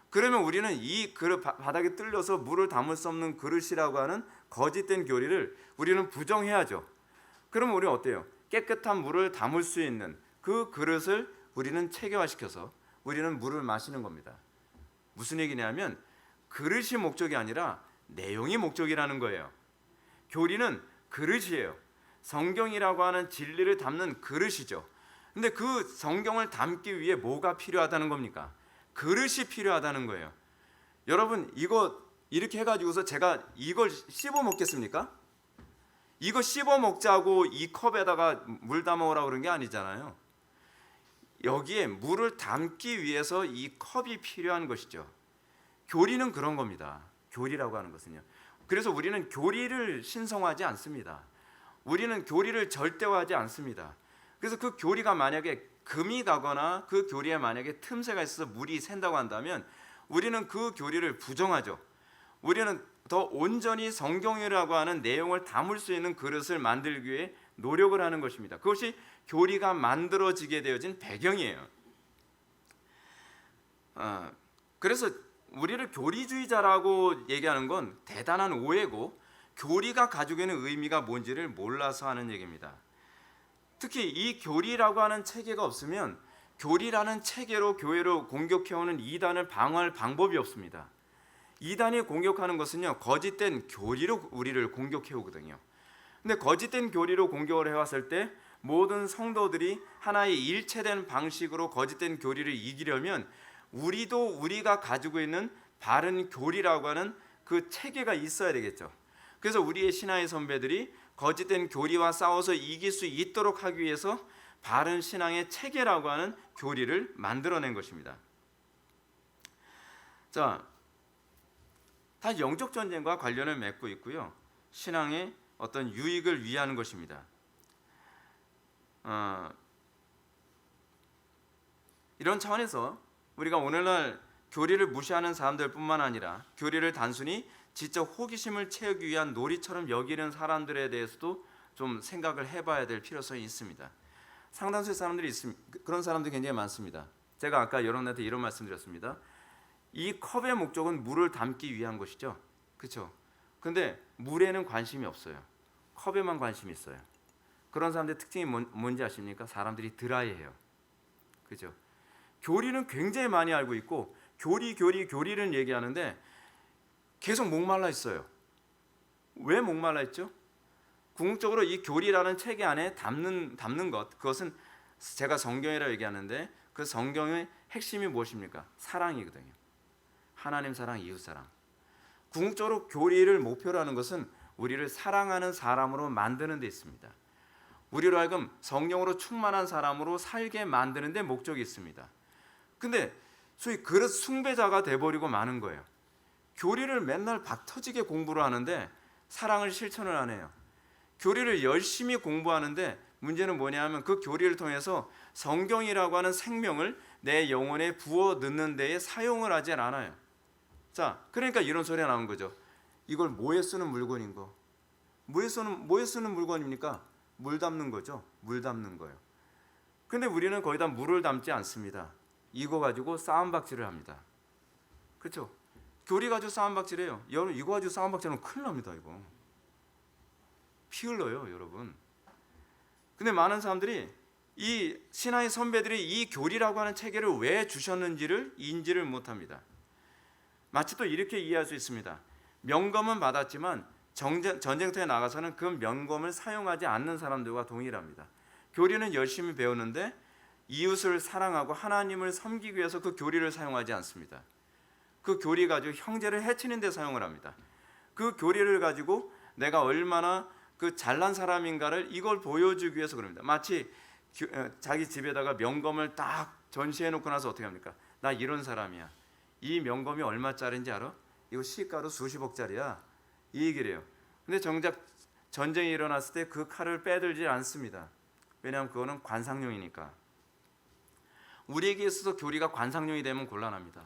그러면 우리는 이 그릇 바닥에 뚫려서 물을 담을 수 없는 그릇이라고 하는 거짓된 교리를 우리는 부정해야죠. 그러면 우리는 어때요? 깨끗한 물을 담을 수 있는 그 그릇을 우리는 체계화시켜서 우리는 물을 마시는 겁니다. 무슨 얘기냐면 그릇이 목적이 아니라 내용이 목적이라는 거예요. 교리는 그릇이에요. 성경이라고 하는 진리를 담는 그릇이죠. 근데 그 성경을 담기 위해 뭐가 필요하다는 겁니까? 그릇이 필요하다는 거예요. 여러분, 이거 이렇게 해가지고서 제가 이걸 씹어 먹겠습니까? 이거 씹어 먹자고 이 컵에다가 물 담아오라고 그런 게 아니잖아요. 여기에 물을 담기 위해서 이 컵이 필요한 것이죠. 교리는 그런 겁니다. 교리라고 하는 것은요. 그래서 우리는 교리를 신성화하지 않습니다. 우리는 교리를 절대화하지 않습니다. 그래서 그 교리가 만약에 금이 가거나 그 교리에 만약에 틈새가 있어서 물이 샌다고 한다면 우리는 그 교리를 부정하죠. 우리는 더 온전히 성경이라고 하는 내용을 담을 수 있는 그릇을 만들기 위해 노력을 하는 것입니다. 그것이 교리가 만들어지게 되어진 배경이에요. 그래서 우리를 교리주의자라고 얘기하는 건 대단한 오해고, 교리가 가지고 있는 의미가 뭔지를 몰라서 하는 얘기입니다. 특히 이 교리라고 하는 체계가 없으면 교리라는 체계로 교회로 공격해오는 이단을 방어할 방법이 없습니다. 이단이 공격하는 것은요, 거짓된 교리로 우리를 공격해오거든요. 근데 거짓된 교리로 공격을 해왔을 때 모든 성도들이 하나의 일체된 방식으로 거짓된 교리를 이기려면 우리도 우리가 가지고 있는 바른 교리라고 하는 그 체계가 있어야 되겠죠. 그래서 우리의 신앙의 선배들이 거짓된 교리와 싸워서 이길 수 있도록 하기 위해서 바른 신앙의 체계라고 하는 교리를 만들어낸 것입니다. 자, 다 영적 전쟁과 관련을 맺고 있고요. 신앙의 어떤 유익을 위하는 것입니다. 이런 차원에서 우리가 오늘날 교리를 무시하는 사람들뿐만 아니라 교리를 단순히 지적 호기심을 채우기 위한 놀이처럼 여기는 사람들에 대해서도 좀 생각을 해봐야 될 필요성이 있습니다. 상당수의 사람들이 그런 사람들이 굉장히 많습니다. 제가 아까 여러분한테 이런 말씀드렸습니다. 이 컵의 목적은 물을 담기 위한 것이죠. 그렇죠? 근데 물에는 관심이 없어요. 컵에만 관심이 있어요. 그런 사람들의 특징이 뭔지 아십니까? 사람들이 드라이해요. 그렇죠? 교리는 굉장히 많이 알고 있고 교리는 얘기하는데 계속 목말라 있어요. 왜 목말라 있죠? 궁극적으로 이 교리라는 체계 안에 담는 것, 그것은 제가 성경이라고 얘기하는데 그 성경의 핵심이 무엇입니까? 사랑이거든요. 하나님 사랑, 이웃 사랑. 궁극적으로 교리를 목표로 하는 것은 우리를 사랑하는 사람으로 만드는 데 있습니다. 우리로 하여금 성령으로 충만한 사람으로 살게 만드는 데 목적이 있습니다. 근데 소위 그릇 숭배자가 돼버리고 마는 거예요. 교리를 맨날 박터지게 공부를 하는데 사랑을 실천을 안 해요. 교리를 열심히 공부하는데 문제는 뭐냐면 그 교리를 통해서 성경이라고 하는 생명을 내 영혼에 부어 넣는 데에 사용을 하지 않아요. 자, 그러니까 이런 소리가 나온 거죠. 이걸 뭐에 쓰는 물건인 거? 뭐에 쓰는 물건입니까? 물 담는 거죠. 물 담는 거예요. 근데 우리는 거기다 물을 담지 않습니다. 이거 가지고 싸움박질을 합니다. 그렇죠? 교리 가지고 싸움박질해요. 여러분, 이거 가지고 싸움박질하면 큰일 납니다. 이거 피 흘러요, 여러분. 근데 많은 사람들이 이 신앙의 선배들이 이 교리라고 하는 체계를 왜 주셨는지를 인지를 못합니다. 마치 또 이렇게 이해할 수 있습니다. 명검은 받았지만 전쟁터에 나가서는 그 명검을 사용하지 않는 사람들과 동일합니다. 교리는 열심히 배우는데 이웃을 사랑하고 하나님을 섬기기 위해서 그 교리를 사용하지 않습니다. 그 교리 가지고 형제를 해치는 데 사용을 합니다. 그 교리를 가지고 내가 얼마나 그 잘난 사람인가를 이걸 보여주기 위해서 그럽니다. 마치 자기 집에다가 명검을 딱 전시해 놓고 나서 어떻게 합니까? 나 이런 사람이야. 이 명검이 얼마짜리인지 알아? 이거 시가로 수십억짜리야. 이 얘기를 해요. 근데 정작 전쟁이 일어났을 때 그 칼을 빼들지 않습니다. 왜냐하면 그거는 관상용이니까. 우리에게 있어서 교리가 관상용이 되면 곤란합니다.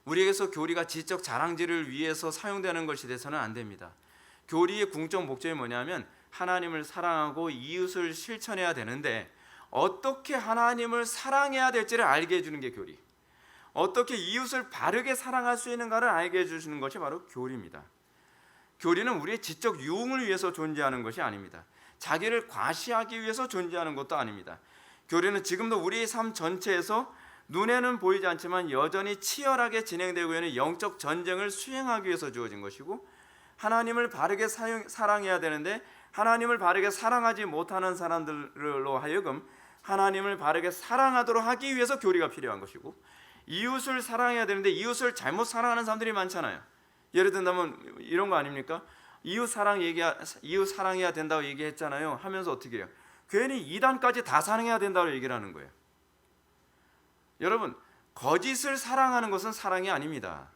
우리에게서 교리가 지적 자랑질을 위해서 사용되는 것이 돼서는 안 됩니다. 교리의 궁적 목적이 뭐냐면 하나님을 사랑하고 이웃을 실천해야 되는데 어떻게 하나님을 사랑해야 될지를 알게 해주는 게 교리, 어떻게 이웃을 바르게 사랑할 수 있는가를 알게 해주시는 것이 바로 교리입니다. 교리는 우리의 지적 유흥을 위해서 존재하는 것이 아닙니다. 자기를 과시하기 위해서 존재하는 것도 아닙니다. 교리는 지금도 우리의 삶 전체에서 눈에는 보이지 않지만 여전히 치열하게 진행되고 있는 영적 전쟁을 수행하기 위해서 주어진 것이고, 하나님을 바르게 사랑해야 되는데 하나님을 바르게 사랑하지 못하는 사람들로 하여금 하나님을 바르게 사랑하도록 하기 위해서 교리가 필요한 것이고, 이웃을 사랑해야 되는데 이웃을 잘못 사랑하는 사람들이 많잖아요. 예를 든다면 이런 거 아닙니까? 이웃 사랑해야 된다고 얘기했잖아요 하면서 어떻게 해요? 괜히 2단까지 다 사랑해야 된다고 얘기를 하는 거예요. 여러분, 거짓을 사랑하는 것은 사랑이 아닙니다.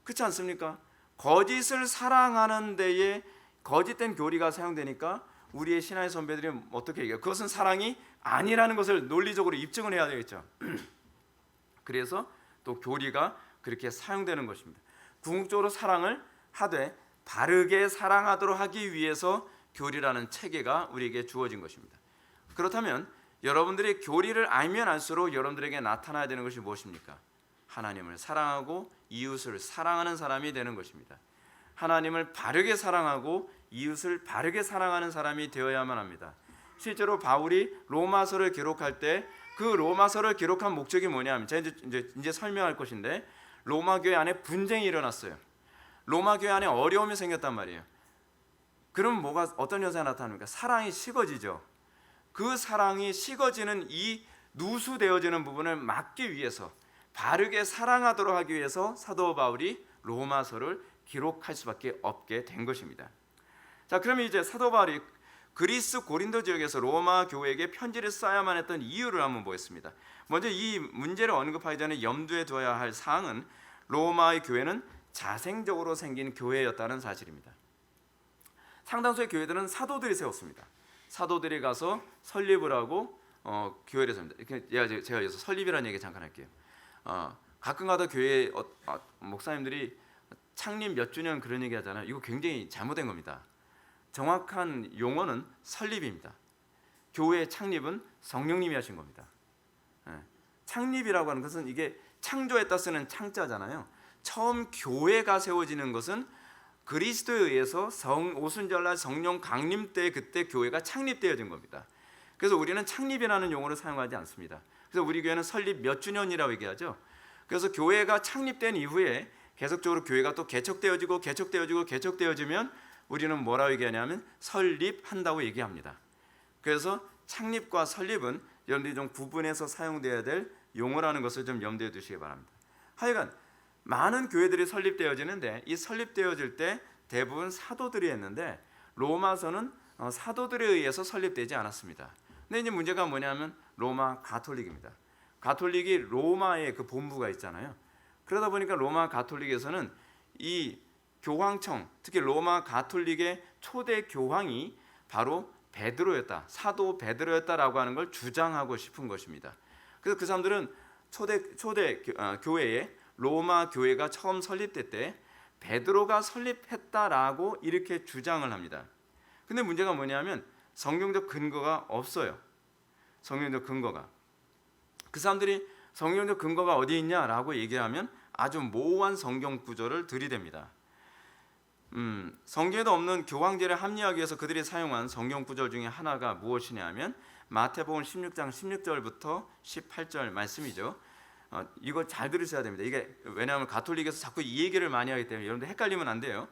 그렇지 않습니까? 거짓을 사랑하는 데에 거짓된 교리가 사용되니까 우리의 신앙의 선배들이 어떻게 얘기해요? 그것은 사랑이 아니라는 것을 논리적으로 입증을 해야 되겠죠. 그래서 또 교리가 그렇게 사용되는 것입니다. 궁극적으로 사랑을 하되 바르게 사랑하도록 하기 위해서 교리라는 체계가 우리에게 주어진 것입니다. 그렇다면 여러분들이 교리를 알면 알수록 여러분들에게 나타나야 되는 것이 무엇입니까? 하나님을 사랑하고 이웃을 사랑하는 사람이 되는 것입니다. 하나님을 바르게 사랑하고 이웃을 바르게 사랑하는 사람이 되어야만 합니다. 실제로 바울이 로마서를 기록할 때 그 로마서를 기록한 목적이 뭐냐면, 제가 이제 설명할 것인데, 로마 교회 안에 분쟁이 일어났어요. 로마 교회 안에 어려움이 생겼단 말이에요. 그럼 어떤 현상이 나타납니까? 사랑이 식어지죠. 그 사랑이 식어지는 이 누수되어지는 부분을 막기 위해서, 바르게 사랑하도록 하기 위해서 사도 바울이 로마서를 기록할 수밖에 없게 된 것입니다. 자, 그러면 이제 사도 바울이 그리스 고린도 지역에서 로마 교회에게 편지를 써야만 했던 이유를 한번 보겠습니다. 먼저 이 문제를 언급하기 전에 염두에 둬야 할 사항은 로마의 교회는 자생적으로 생긴 교회였다는 사실입니다. 상당수의 교회들은 사도들이 세웠습니다. 사도들이 가서 설립을 하고 교회를 세웁니다. 제가 여기서 설립이라는 얘기 잠깐 할게요. 가끔가다 교회 목사님들이 창립 몇 주년 그런 얘기 하잖아요. 이거 굉장히 잘못된 겁니다. 정확한 용어는 설립입니다. 교회의 창립은 성령님이 하신 겁니다. 창립이라고 하는 것은 이게 창조했다 쓰는 창자잖아요. 처음 교회가 세워지는 것은 그리스도에 의해서 오순절날 성령 강림 때 그때 교회가 창립되어진 겁니다. 그래서 우리는 창립이라는 용어를 사용하지 않습니다. 그래서 우리 교회는 설립 몇 주년이라고 얘기하죠. 그래서 교회가 창립된 이후에 계속적으로 교회가 또 개척되어지면 우리는 뭐라고 얘기하냐면 설립한다고 얘기합니다. 그래서 창립과 설립은 여러분들이 좀 구분해서 사용되어야 될 용어라는 것을 좀 염두에 두시기 바랍니다. 하여간 많은 교회들이 설립되어지는데 이 설립되어질 때 대부분 사도들이 했는데 로마서는 사도들에 의해서 설립되지 않았습니다. 근데 이제 문제가 뭐냐면 로마 가톨릭입니다. 가톨릭이 로마에 그 본부가 있잖아요. 그러다 보니까 로마 가톨릭에서는 이 교황청, 특히 로마 가톨릭의 초대 교황이 바로 베드로였다, 사도 베드로였다라고 하는 걸 주장하고 싶은 것입니다. 그래서 그 사람들은 초대 교회에 로마 교회가 처음 설립될 때 베드로가 설립했다라고 이렇게 주장을 합니다. 근데 문제가 뭐냐면 성경적 근거가 없어요. 성경적 근거가. 그 사람들이 성경적 근거가 어디 있냐라고 얘기하면 아주 모호한 성경 구절을 들이댑니다. 성경에도 없는 교황제를 합리화하기 위해서 그들이 사용한 성경 구절 중에 하나가 무엇이냐면 마태복음 16장 16절부터 18절 말씀이죠. 이거 잘 들으셔야 됩니다. 이게 왜냐하면 가톨릭에서 자꾸 이 얘기를 많이 하기 때문에 여러분들 헷갈리면 안 돼요.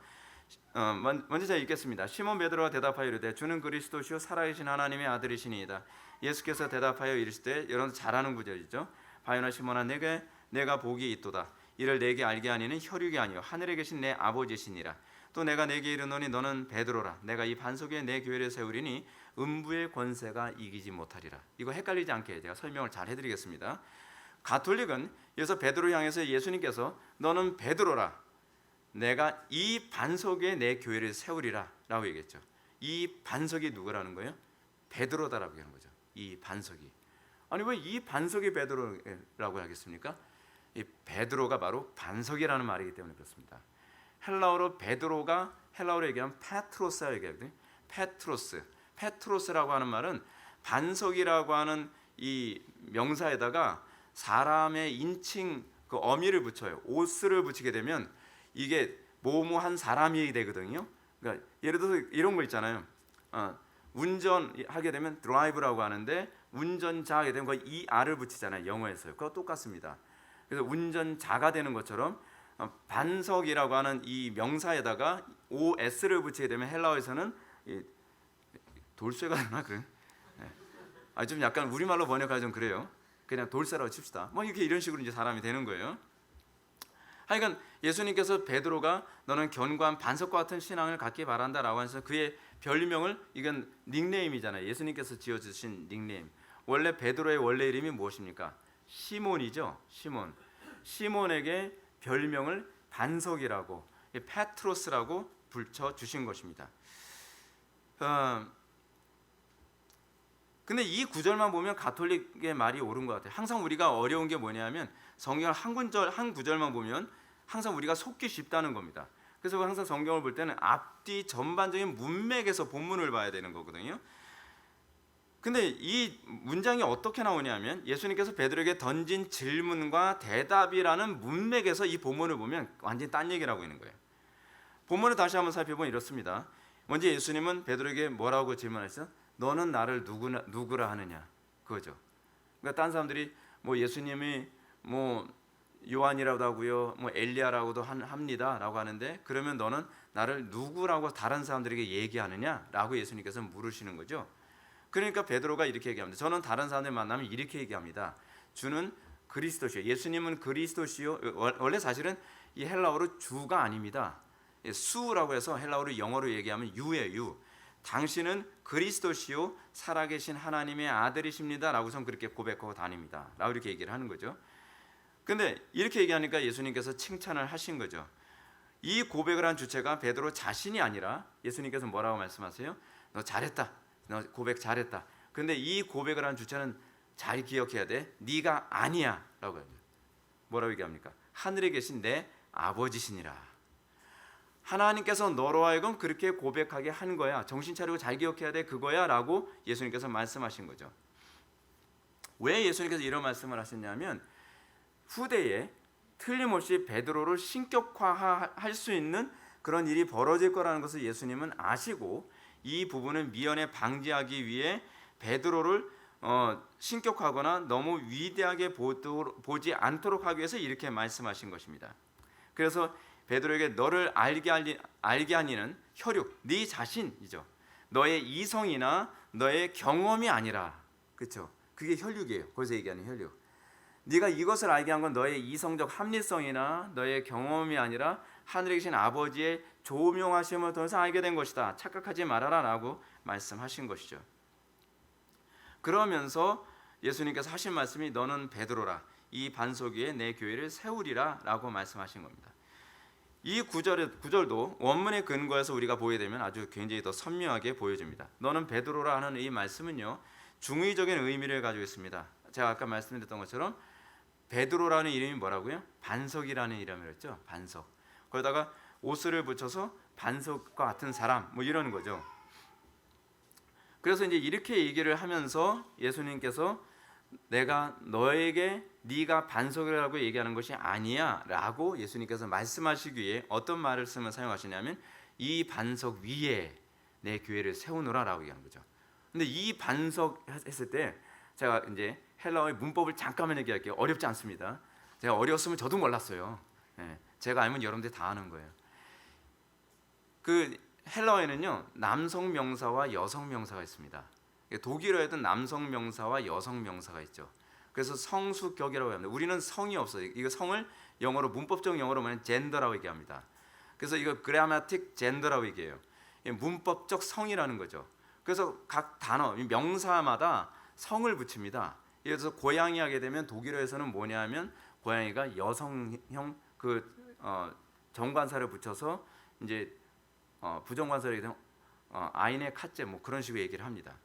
먼저 제가 읽겠습니다. 시몬 베드로가 대답하여 이르되 주는 그리스도시요 살아계신 하나님의 아들이시니이다. 예수께서 대답하여 이르시되, 여러분 잘 아는 구절이죠. 바요나 시몬아, 내가 복이 있도다. 이를 내게 알게 하니는 혈육이 아니요 하늘에 계신 내 아버지시니라. 또 내가 내게 이르노니 너는 베드로라. 내가 이 반석 위에 내 교회를 세우리니 음부의 권세가 이기지 못하리라. 이거 헷갈리지 않게 제가 설명을 잘 해드리겠습니다. 가톨릭은 여기서 베드로 향해서 예수님께서 너는 베드로라. 내가 이 반석 위에 내 교회를 세우리라 라고 얘기했죠. 이 반석이 누구라는 거예요? 베드로다라고 하는 거죠. 이 반석이. 아니 왜 이 반석이 베드로라고 하겠습니까? 이 베드로가 바로 반석이라는 말이기 때문에 그렇습니다. 헬라어로 베드로가 헬라어로 얘기하면 페트로스라고 얘기하거든요. 페트로스라고 하는 말은 반석이라고 하는 이 명사에다가 사람의 인칭 그 어미를 붙여요. 오스를 붙이게 되면 이게 뭐뭐한 사람이 되거든요. 그러니까 예를 들어서 이런 거 있잖아요. 운전하게 되면 드라이브라고 하는데 운전자하게 되면 거의 ER을 붙이잖아요. 영어에서요. 그거 똑같습니다. 그래서 운전자가 되는 것처럼 반석이라고 하는 이 명사에다가 OS를 붙이게 되면 헬라어에서는 돌쇠가 되나 그래? 좀 약간 우리말로 번역하기 좀 그래요. 그냥 돌쇠라고 칩시다. 뭐 이렇게 이런 식으로 이제 사람이 되는 거예요. 하여간 예수님께서 베드로가 너는 견고한 반석과 같은 신앙을 갖기 바란다라고 해서 그의 별명을 이건 닉네임이잖아요. 예수님께서 지어주신 닉네임. 원래 베드로의 원래 이름이 무엇입니까? 시몬이죠. 시몬에게 별명을 반석이라고 페트로스라고 붙여주신 것입니다. 근데 이 구절만 보면 가톨릭의 말이 옳은 것 같아요. 항상 우리가 어려운 게 뭐냐면 성경 한 구절만 보면 항상 우리가 속기 쉽다는 겁니다. 그래서 항상 성경을 볼 때는 앞뒤 전반적인 문맥에서 본문을 봐야 되는 거거든요. 근데 이 문장이 어떻게 나오냐면 예수님께서 베드로에게 던진 질문과 대답이라는 문맥에서 이 본문을 보면 완전히 딴 얘기라고 있는 거예요. 본문을 다시 한번 살펴보면 이렇습니다. 먼저 예수님은 베드로에게 뭐라고 질문했어요? 너는 나를 누구라 하느냐? 그거죠. 그러니까 딴 사람들이 뭐 예수님이 뭐 요한이라고도 하고요, 뭐 엘리야라고도 합니다라고 하는데 그러면 너는 나를 누구라고 다른 사람들에게 얘기하느냐라고 예수님께서 물으시는 거죠. 그러니까 베드로가 이렇게 얘기합니다. 저는 다른 사람들 만나면 이렇게 얘기합니다. 주는 그리스도시요. 예수님은 그리스도시요. 원래 사실은 이 헬라어로 주가 아닙니다. 수라고 해서 헬라어로 영어로 얘기하면 유예요. 당신은 그리스도시요 살아계신 하나님의 아들이십니다라고선 그렇게 고백하고 다닙니다. 라고 이렇게 얘기를 하는 거죠. 근데 이렇게 얘기하니까 예수님께서 칭찬을 하신 거죠. 이 고백을 한 주체가 베드로 자신이 아니라 예수님께서 뭐라고 말씀하세요? 너 잘했다. 너 고백 잘했다. 근데 이 고백을 한 주체는 잘 기억해야 돼. 네가 아니야 라고 해요. 뭐라고 얘기합니까? 하늘에 계신 내 아버지시니라. 하나님께서 너로 하여금 그렇게 고백하게 한 거야. 정신 차리고 잘 기억해야 돼. 그거야 라고 예수님께서 말씀하신 거죠. 왜 예수님께서 이런 말씀을 하셨냐면 후대에 틀림없이 베드로를 신격화할 수 있는 그런 일이 벌어질 거라는 것을 예수님은 아시고 이 부분을 미연에 방지하기 위해 베드로를 신격화하거나 너무 위대하게 보지 않도록 하기 위해서 이렇게 말씀하신 것입니다. 그래서 베드로에게 너를 알게 하니는 혈육, 네 자신이죠. 너의 이성이나 너의 경험이 아니라, 그렇죠? 그게 혈육이에요. 거기서 얘기하는 혈육. 네가 이것을 알게 한 건 너의 이성적 합리성이나 너의 경험이 아니라 하늘에 계신 아버지의 조명하심을 통해서 알게 된 것이다. 착각하지 말아라 라고 말씀하신 것이죠. 그러면서 예수님께서 하신 말씀이 너는 베드로라. 이 반석 위에 내 교회를 세우리라 라고 말씀하신 겁니다. 이 구절도 원문의 근거에서 우리가 보게 되면 아주 굉장히 더 선명하게 보여집니다. 너는 베드로라 하는 이 말씀은요. 중의적인 의미를 가지고 있습니다. 제가 아까 말씀드렸던 것처럼 베드로라는 이름이 뭐라고요? 반석이라는 이름이었죠. 반석. 거기다가 오스를 붙여서 반석과 같은 사람 뭐 이러는 거죠. 그래서 이제 이렇게 얘기를 하면서 예수님께서 내가 너에게 네가 반석이라고 얘기하는 것이 아니야 라고 예수님께서 말씀하시기에 어떤 말씀을 사용하시냐면 이 반석 위에 내 교회를 세우노라 라고 얘기하는 거죠. 근데 이 반석 했을 때 제가 이제 헬라어의 문법을 잠깐만 얘기할게요. 어렵지 않습니다. 제가 어려웠으면 저도 몰랐어요. 제가 알면 여러분들이 다 아는 거예요. 그 헬라어에는요 남성 명사와 여성 명사가 있습니다. 독일어에도 남성 명사와 여성 명사가 있죠. 그래서 성수격이라고 합니다. 우리는 성이 없어요. 이거 성을 영어로 문법적 영어로 말하면 젠더라고 얘기합니다. 그래서 이거 그래마틱 젠더라고 얘기해요. 문법적 성이라는 거죠. 그래서 각 단어 명사마다 성을 붙입니다. 예를 들어서 고양이 하게 되면 독일어에서는 뭐냐면 고양이가 여성형 정관사를 붙여서 이제 부정관사를 얘기하면 아이네 카제 뭐 그런 식으로 얘기를 합니다.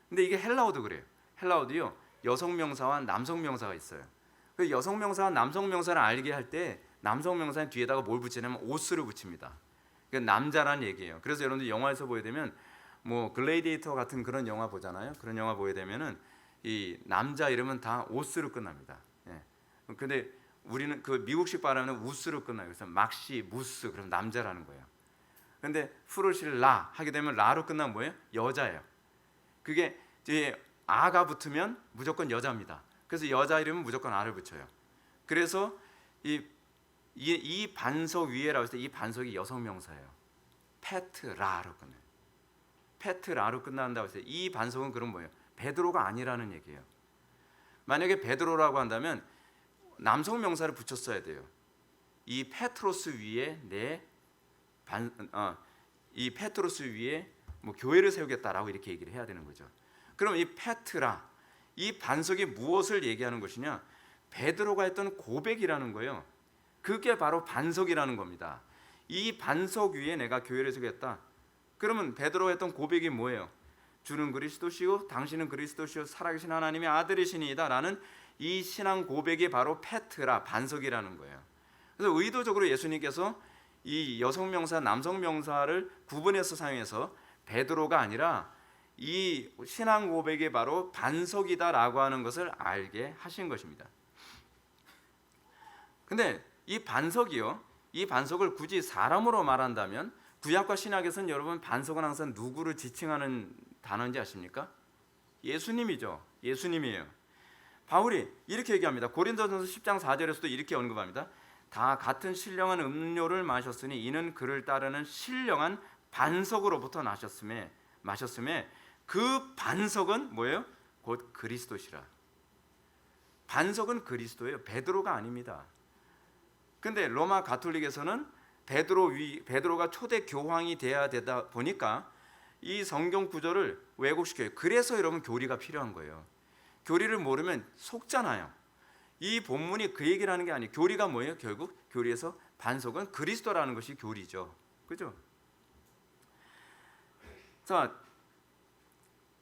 근데 이게 헬라어도 그래요. 헬라어도요 여성 명사와 남성 명사가 있어요. 그 여성 명사와 남성 명사를 알게 할 때 남성 명사는 뒤에다가 뭘 붙이냐면 오스를 붙입니다. 그 남자라는 얘기예요. 그래서 여러분들 영화에서 보게 되면 뭐 글래디에이터 같은 그런 영화 보잖아요. 그런 영화 보게 되면은 이 남자 이름은 다 오스로 끝납니다. 예. 근데 우리는 그 미국식 발음은 우스로 끝나요. 그래서 막시, 무스 그럼 남자라는 거예요. 근데 프로실 라 하게 되면 라로 끝나면 뭐예요? 여자예요. 그게 이제 아가 붙으면 무조건 여자입니다. 그래서 여자 이름은 무조건 아를 붙여요. 그래서 이 반석 위에라고 했을 때 이 반석이 여성 명사예요. 페트라로 끝나요. 페트라로 끝난다고 했을 때 이 반석은 그럼 뭐예요? 베드로가 아니라는 얘기예요. 만약에 베드로라고 한다면 남성 명사를 붙였어야 돼요. 이 페트로스 위에 이 페트로스 위에 뭐 교회를 세우겠다라고 이렇게 얘기를 해야 되는 거죠. 그럼 이 페트라 이 반석이 무엇을 얘기하는 것이냐? 베드로가 했던 고백이라는 거예요. 그게 바로 반석이라는 겁니다. 이 반석 위에 내가 교회를 세우겠다. 그러면 베드로가 했던 고백이 뭐예요? 주는 그리스도시요 당신은 그리스도시요 살아계신 하나님의 아들이시니이다 라는 이 신앙 고백이 바로 페트라 반석이라는 거예요. 그래서 의도적으로 예수님께서 이 여성 명사 남성 명사를 구분해서 사용해서 베드로가 아니라 이 신앙 고백이 바로 반석이다라고 하는 것을 알게 하신 것입니다. 근데 이 반석이요, 이 반석을 굳이 사람으로 말한다면 구약과 신약에서는 여러분 반석은 항상 누구를 지칭하는 단어인지 아십니까? 예수님이죠. 예수님이에요. 바울이 이렇게 얘기합니다. 고린도전서 10장 4절에서도 이렇게 언급합니다. 다 같은 신령한 음료를 마셨으니 이는 그를 따르는 신령한 반석으로부터 마셨음에 그 반석은 뭐예요? 곧 그리스도시라. 반석은 그리스도예요. 베드로가 아닙니다. 근데 로마 가톨릭에서는 베드로가 초대 교황이 돼야 되다 보니까 이 성경 구절을 왜곡시켜요. 그래서 여러분 교리가 필요한 거예요. 교리를 모르면 속잖아요. 이 본문이 그 얘기를 하는 게 아니에요. 교리가 뭐예요? 결국 교리에서 반석은 그리스도라는 것이 교리죠. 그죠? 자,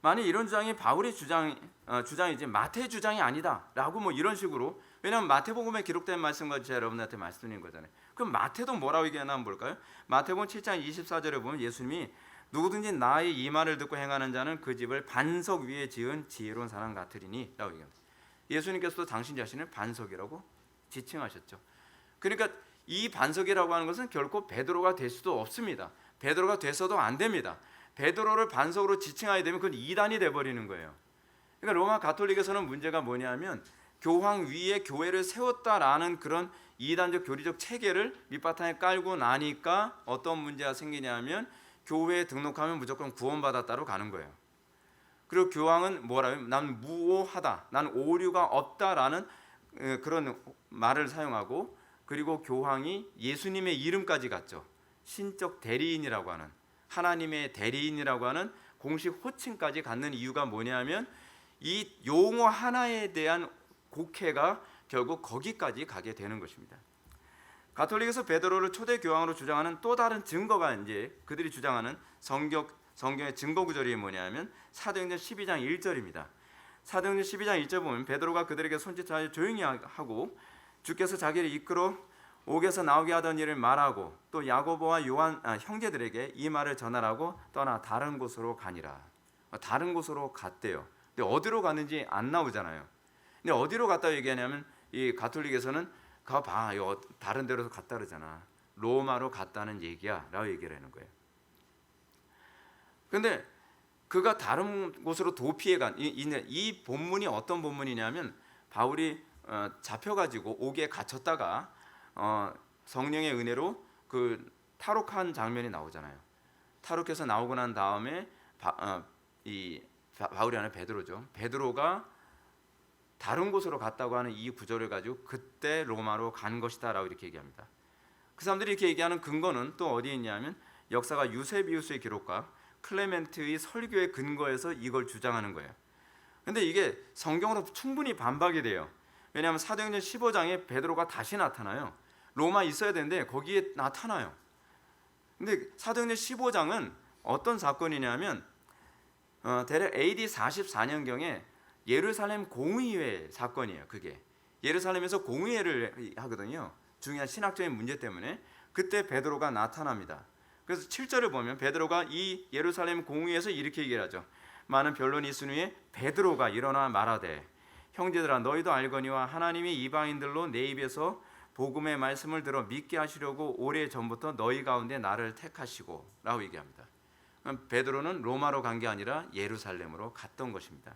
만약 이런 주장이 바울의 주장이지 마태 주장이 아니다라고 뭐 이런 식으로, 왜냐하면 마태복음에 기록된 말씀과 제가 여러분한테 말씀드린 거잖아요. 그럼 마태도 뭐라고 얘기하나 한번 볼까요? 마태복음 7장 24절에 보면 예수님이 누구든지 나의 이 말을 듣고 행하는 자는 그 집을 반석 위에 지은 지혜로운 사람 같으리니 라고 얘기합니다. 예수님께서도 당신 자신을 반석이라고 지칭하셨죠. 그러니까 이 반석이라고 하는 것은 결코 베드로가 될 수도 없습니다. 베드로가 돼서도 안 됩니다. 베드로를 반석으로 지칭하게 되면 그건 이단이 돼버리는 거예요. 그러니까 로마 가톨릭에서는 문제가 뭐냐면 교황 위에 교회를 세웠다라는 그런 이단적 교리적 체계를 밑바탕에 깔고 나니까 어떤 문제가 생기냐면 교회에 등록하면 무조건 구원받았다로 가는 거예요. 그리고 교황은 뭐라요? 난 무오하다, 난 오류가 없다라는 그런 말을 사용하고, 그리고 교황이 예수님의 이름까지 갖죠. 신적 대리인이라고 하는, 하나님의 대리인이라고 하는 공식 호칭까지 갖는 이유가 뭐냐면 이 용어 하나에 대한 곡해가 결국 거기까지 가게 되는 것입니다. 가톨릭에서 베드로를 초대 교황으로 주장하는 또 다른 증거가 이제 그들이 주장하는 성경의 증거 구절이 뭐냐면 사도행전 12장 1절입니다. 사도행전 12장 1절 보면 베드로가 그들에게 손짓하여 조용히 하고 주께서 자기를 이끌어 옥에서 나오게 하던 일을 말하고 또 야고보와 요한 형제들에게 이 말을 전하라고 떠나 다른 곳으로 가니라. 다른 곳으로 갔대요. 근데 어디로 갔는지 안 나오잖아요. 근데 어디로 갔다 얘기하냐면 이 가톨릭에서는 가봐, 다른 데로 갔다 그러잖아. 로마로 갔다는 얘기야 라고 얘기를 하는 거예요. 근데 그가 다른 곳으로 도피해 간 이 본문이 어떤 본문이냐면 바울이 잡혀가지고 옥에 갇혔다가 성령의 은혜로 그 탈옥한 장면이 나오잖아요. 탈옥해서 나오고 난 다음에 바울이 아니라 베드로죠. 베드로가 다른 곳으로 갔다고 하는 이 구절을 가지고 그때 로마로 간 것이다라고 이렇게 얘기합니다. 그 사람들이 이렇게 얘기하는 근거는 또 어디에 있냐면 역사가 유세비우스의 기록과 클레멘트의 설교의 근거에서 이걸 주장하는 거예요. 근데 이게 성경으로 충분히 반박이 돼요. 왜냐하면 사도행전 15장에 베드로가 다시 나타나요. 로마에 있어야 되는데 거기에 나타나요. 근데 사도행전 15장은 어떤 사건이냐면 대략 AD 44년경에 예루살렘 공의회 사건이에요. 그게 예루살렘에서 공의회를 하거든요. 중요한 신학적인 문제 때문에 그때 베드로가 나타납니다. 그래서 7절을 보면 베드로가 이 예루살렘 공의회에서 이렇게 얘기를 하죠. 많은 변론이 있은 후에 베드로가 일어나 말하되 형제들아 너희도 알거니와 하나님이 이방인들로 내 입에서 복음의 말씀을 들어 믿게 하시려고 오래전부터 너희 가운데 나를 택하시고 라고 얘기합니다. 베드로는 로마로 간 게 아니라 예루살렘으로 갔던 것입니다.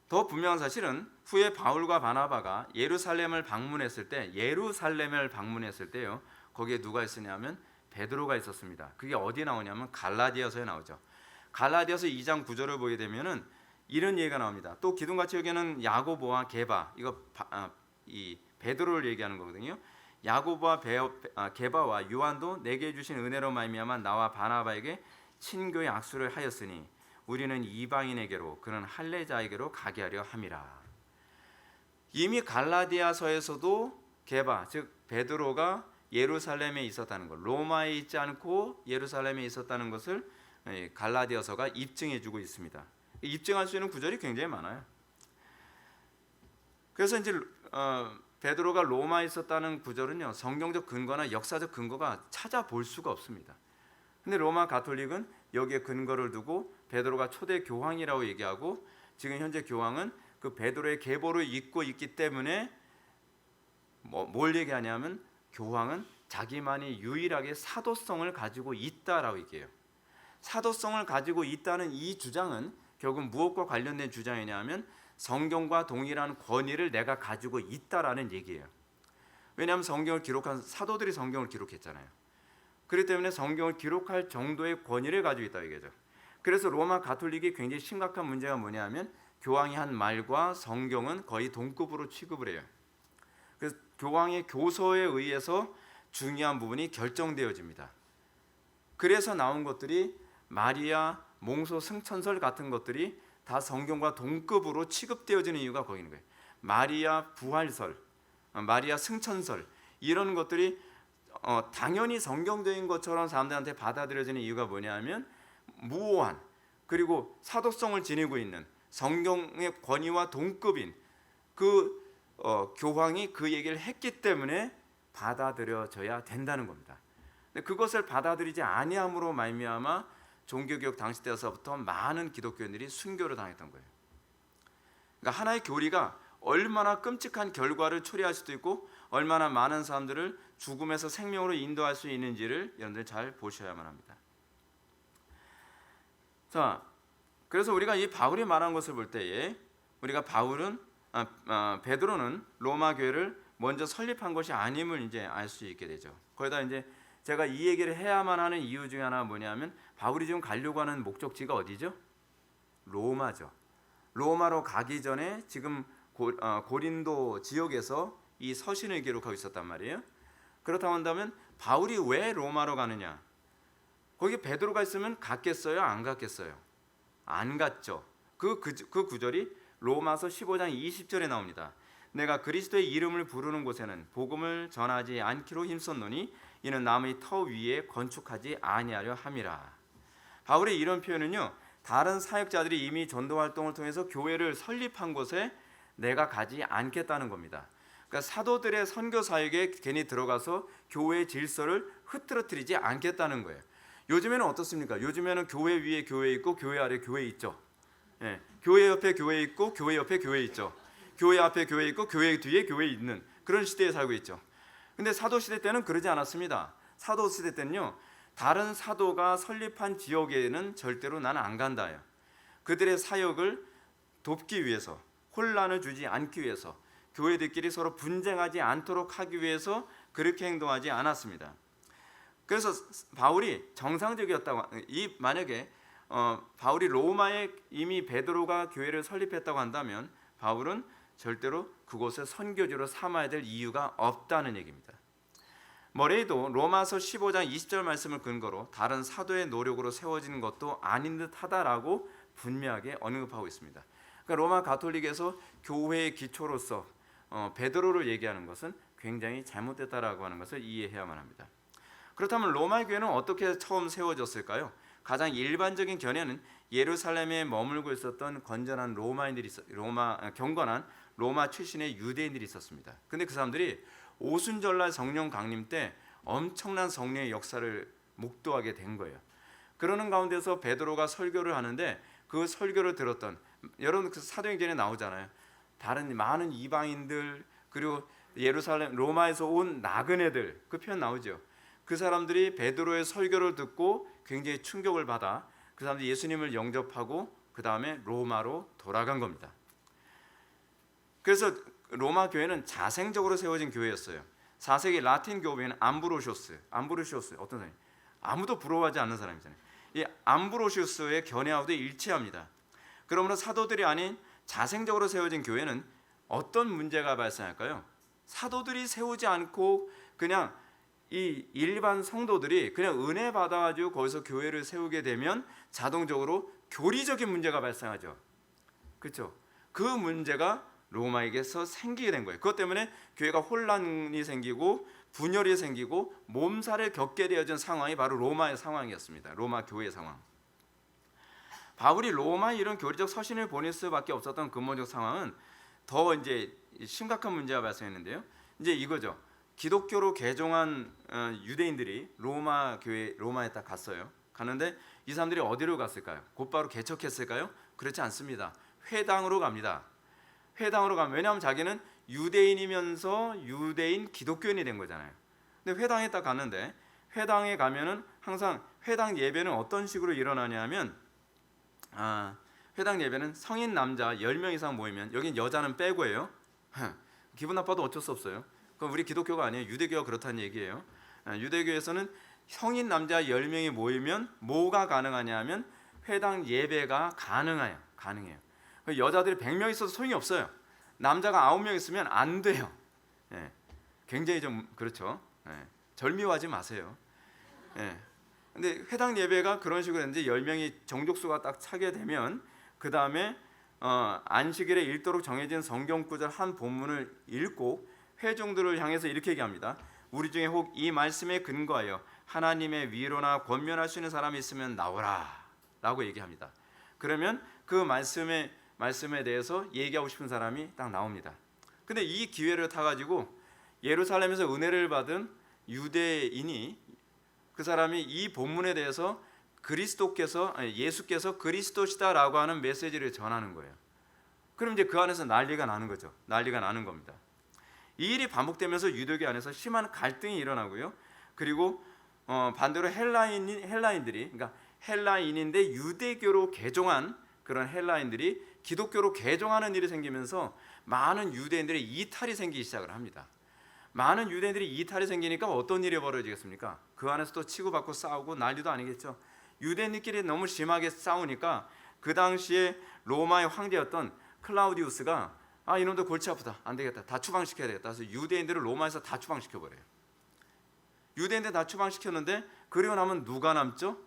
더 분명한 사실은 후에 바울과 바나바가 예루살렘을 방문했을 때요. 거기에 누가 있었냐면 베드로가 있었습니다. 그게 어디 나오냐면 갈라디아서에 나오죠. 갈라디아서 2장 9절을 보게 되면은 이런 얘기가 나옵니다. 또 기둥같이 여기는 야고보와 게바, 이 베드로를 얘기하는 거거든요. 야고보와 게바와 요한도 내게 주신 은혜로 말미암아 나와 바나바에게 친교의 악수를 하였으니 우리는 이방인에게로 그는 할례자에게로 가게 하려 함이라. 이미 갈라디아서에서도 게바 즉 베드로가 예루살렘에 있었다는 것, 로마에 있지 않고 예루살렘에 있었다는 것을 갈라디아서가 입증해주고 있습니다. 입증할 수 있는 구절이 굉장히 많아요. 그래서 이제 베드로가 로마에 있었다는 구절은요, 성경적 근거나 역사적 근거가 찾아볼 수가 없습니다. 근데 로마 가톨릭은 여기에 근거를 두고 베드로가 초대 교황이라고 얘기하고 지금 현재 교황은 그 베드로의 계보를 잇고 있기 때문에 뭘 얘기하냐면 교황은 자기만이 유일하게 사도성을 가지고 있다라고 얘기해요. 사도성을 가지고 있다는 이 주장은 결국 무엇과 관련된 주장이냐면 성경과 동일한 권위를 내가 가지고 있다라는 얘기예요. 왜냐하면 성경을 기록한 사도들이 성경을 기록했잖아요. 그렇기 때문에 성경을 기록할 정도의 권위를 가지고 있다 이거죠. 그래서 로마 가톨릭이 굉장히 심각한 문제가 뭐냐면 교황이 한 말과 성경은 거의 동급으로 취급을 해요. 그래서 교황의 교서에 의해서 중요한 부분이 결정되어집니다. 그래서 나온 것들이 마리아 몽소 승천설 같은 것들이 다 성경과 동급으로 취급되어지는 이유가 거기 있는 거예요. 마리아 부활설, 마리아 승천설 이런 것들이 당연히 성경적인 것처럼 사람들한테 받아들여지는 이유가 뭐냐면 무오한 그리고 사도성을 지니고 있는 성경의 권위와 동급인 그 교황이 그 얘기를 했기 때문에 받아들여져야 된다는 겁니다. 근데 그것을 받아들이지 아니함으로 말미암아 종교개혁 당시 때서부터 많은 기독교인들이 순교를 당했던 거예요. 그러니까 하나의 교리가 얼마나 끔찍한 결과를 초래할 수도 있고 얼마나 많은 사람들을 죽음에서 생명으로 인도할 수 있는지를 여러분들 잘 보셔야만 합니다. 자, 그래서 우리가 이 바울이 말한 것을 볼 때에 우리가 베드로는 로마 교회를 먼저 설립한 것이 아님을 이제 알 수 있게 되죠. 거기다 이제 제가 이 얘기를 해야만 하는 이유 중에 하나가 뭐냐면 바울이 지금 가려고 하는 목적지가 어디죠? 로마죠. 로마로 가기 전에 지금 고린도 지역에서 이 서신을 기록하고 있었단 말이에요. 그렇다고 한다면 바울이 왜 로마로 가느냐? 거기 베드로가 있으면 갔겠어요? 안 갔겠어요? 안 갔죠. 그 구절이 로마서 15장 20절에 나옵니다. 내가 그리스도의 이름을 부르는 곳에는 복음을 전하지 않기로 힘썼노니 이는 남의 터 위에 건축하지 아니하려 함이라. 바울의 이런 표현은요, 다른 사역자들이 이미 전도 활동을 통해서 교회를 설립한 곳에 내가 가지 않겠다는 겁니다. 그러니까 사도들의 선교 사역에 괜히 들어가서 교회의 질서를 흐트러뜨리지 않겠다는 거예요. 요즘에는 어떻습니까? 요즘에는 교회 위에 교회 있고 교회 아래 교회 있죠. 예, 교회 옆에 교회 있고 교회 옆에 교회 있죠. 교회 앞에 교회 있고 교회 뒤에 교회 있는 그런 시대에 살고 있죠. 근데 사도 시대 때는 그러지 않았습니다. 사도 시대 때는요, 다른 사도가 설립한 지역에는 절대로 나는 안 간다요. 그들의 사역을 돕기 위해서, 혼란을 주지 않기 위해서, 교회들끼리 서로 분쟁하지 않도록 하기 위해서 그렇게 행동하지 않았습니다. 그래서 바울이 정상적이었다고, 만약에 바울이 로마에 이미 베드로가 교회를 설립했다고 한다면 바울은 절대로 그곳을 선교지로 삼아야 될 이유가 없다는 얘기입니다. 머레이도 로마서 15장 20절 말씀을 근거로 다른 사도의 노력으로 세워진 것도 아닌 듯하다라고 분명하게 언급하고 있습니다. 그러니까 로마 가톨릭에서 교회의 기초로서 베드로를 얘기하는 것은 굉장히 잘못됐다라고 하는 것을 이해해야만 합니다. 그렇다면 로마 교회는 어떻게 처음 세워졌을까요? 가장 일반적인 견해는 예루살렘에 머물고 있었던 건전한 경건한 로마 출신의 유대인들이 있었습니다. 근데 그 사람들이 오순절날 성령 강림 때 엄청난 성령의 역사를 목도하게 된 거예요. 그러는 가운데서 베드로가 설교를 하는데 그 설교를 들었던, 여러분 그 사도행전에 나오잖아요. 다른 많은 이방인들, 그리고 예루살렘 로마에서 온 나그네들, 그 표현 나오죠. 그 사람들이 베드로의 설교를 듣고 굉장히 충격을 받아 그 사람들이 예수님을 영접하고 그 다음에 로마로 돌아간 겁니다. 그래서 로마 교회는 자생적으로 세워진 교회였어요. 4세기 라틴 교회는 암브로시우스 어떤 사람이 아무도 부러워하지 않는 사람이잖아요. 이 암브로시우스의 견해와도 일치합니다. 그러므로 사도들이 아닌 자생적으로 세워진 교회는 어떤 문제가 발생할까요? 사도들이 세우지 않고 그냥 이 일반 성도들이 그냥 은혜 받아가지고 거기서 교회를 세우게 되면 자동적으로 교리적인 문제가 발생하죠. 그렇죠? 그 문제가 로마에게서 생기게 된 거예요. 그것 때문에 교회가 혼란이 생기고 분열이 생기고 몸살을 겪게 되어진 상황이 바로 로마의 상황이었습니다. 로마 교회의 상황. 바울이 로마에 이런 교리적 서신을 보낼 수밖에 없었던 근본적 상황은 더 이제 심각한 문제가 발생했는데요. 이제 이거죠. 기독교로 개종한 유대인들이 로마에 딱 갔어요. 가는데 이 사람들이 어디로 갔을까요? 곧바로 개척했을까요? 그렇지 않습니다. 회당으로 갑니다. 회당으로 가면, 왜냐하면 자기는 유대인이면서 유대인 기독교인이 된 거잖아요. 근데 회당에 딱 갔는데, 회당에 가면은 항상 회당 예배는 어떤 식으로 일어나냐면, 회당 예배는 성인 남자 10명 이상 모이면, 여긴 여자는 빼고예요. 기분 나빠도 어쩔 수 없어요. 그럼 우리 기독교가 아니에요. 유대교가 그렇다는 얘기예요. 유대교에서는 성인 남자 10명이 모이면 뭐가 가능하냐면 회당 예배가 가능해요. 여자들이 100명 있어도 소용이 없어요. 남자가 9명 있으면 안 돼요. 굉장히 좀 그렇죠. 절미하지 마세요. 근데 회당 예배가 그런 식으로 했는데 10명이 정족수가 딱 차게 되면 그 다음에 안식일에 읽도록 정해진 성경 구절 한 본문을 읽고 회중들을 향해서 이렇게 얘기합니다. 우리 중에 혹 이 말씀에 근거하여 하나님의 위로나 권면할 수 있는 사람이 있으면 나오라 라고 얘기합니다. 그러면 그 말씀에 대해서 얘기하고 싶은 사람이 딱 나옵니다. 근데 이 기회를 타가지고 예루살렘에서 은혜를 받은 유대인이, 그 사람이 이 본문에 대해서 예수께서 그리스도시다라고 하는 메시지를 전하는 거예요. 그럼 이제 그 안에서 난리가 나는 거죠. 난리가 나는 겁니다. 이 일이 반복되면서 유대교 안에서 심한 갈등이 일어나고요. 그리고 반대로 헬라인들이, 그러니까 헬라인인데 유대교로 개종한 그런 헬라인들이 기독교로 개종하는 일이 생기면서 많은 유대인들의 이탈이 생기기 시작을 합니다. 많은 유대인들이 이탈이 생기니까 어떤 일이 벌어지겠습니까? 그 안에서 또 치고받고 싸우고 난리도 아니겠죠. 유대인들끼리 너무 심하게 싸우니까 그 당시에 로마의 황제였던 클라우디우스가 이놈들 골치 아프다, 안 되겠다, 다 추방시켜야 되겠다. 그래서 유대인들을 로마에서 다 추방시켜버려요. 유대인들 다 추방시켰는데 그리고 나면 누가 남죠?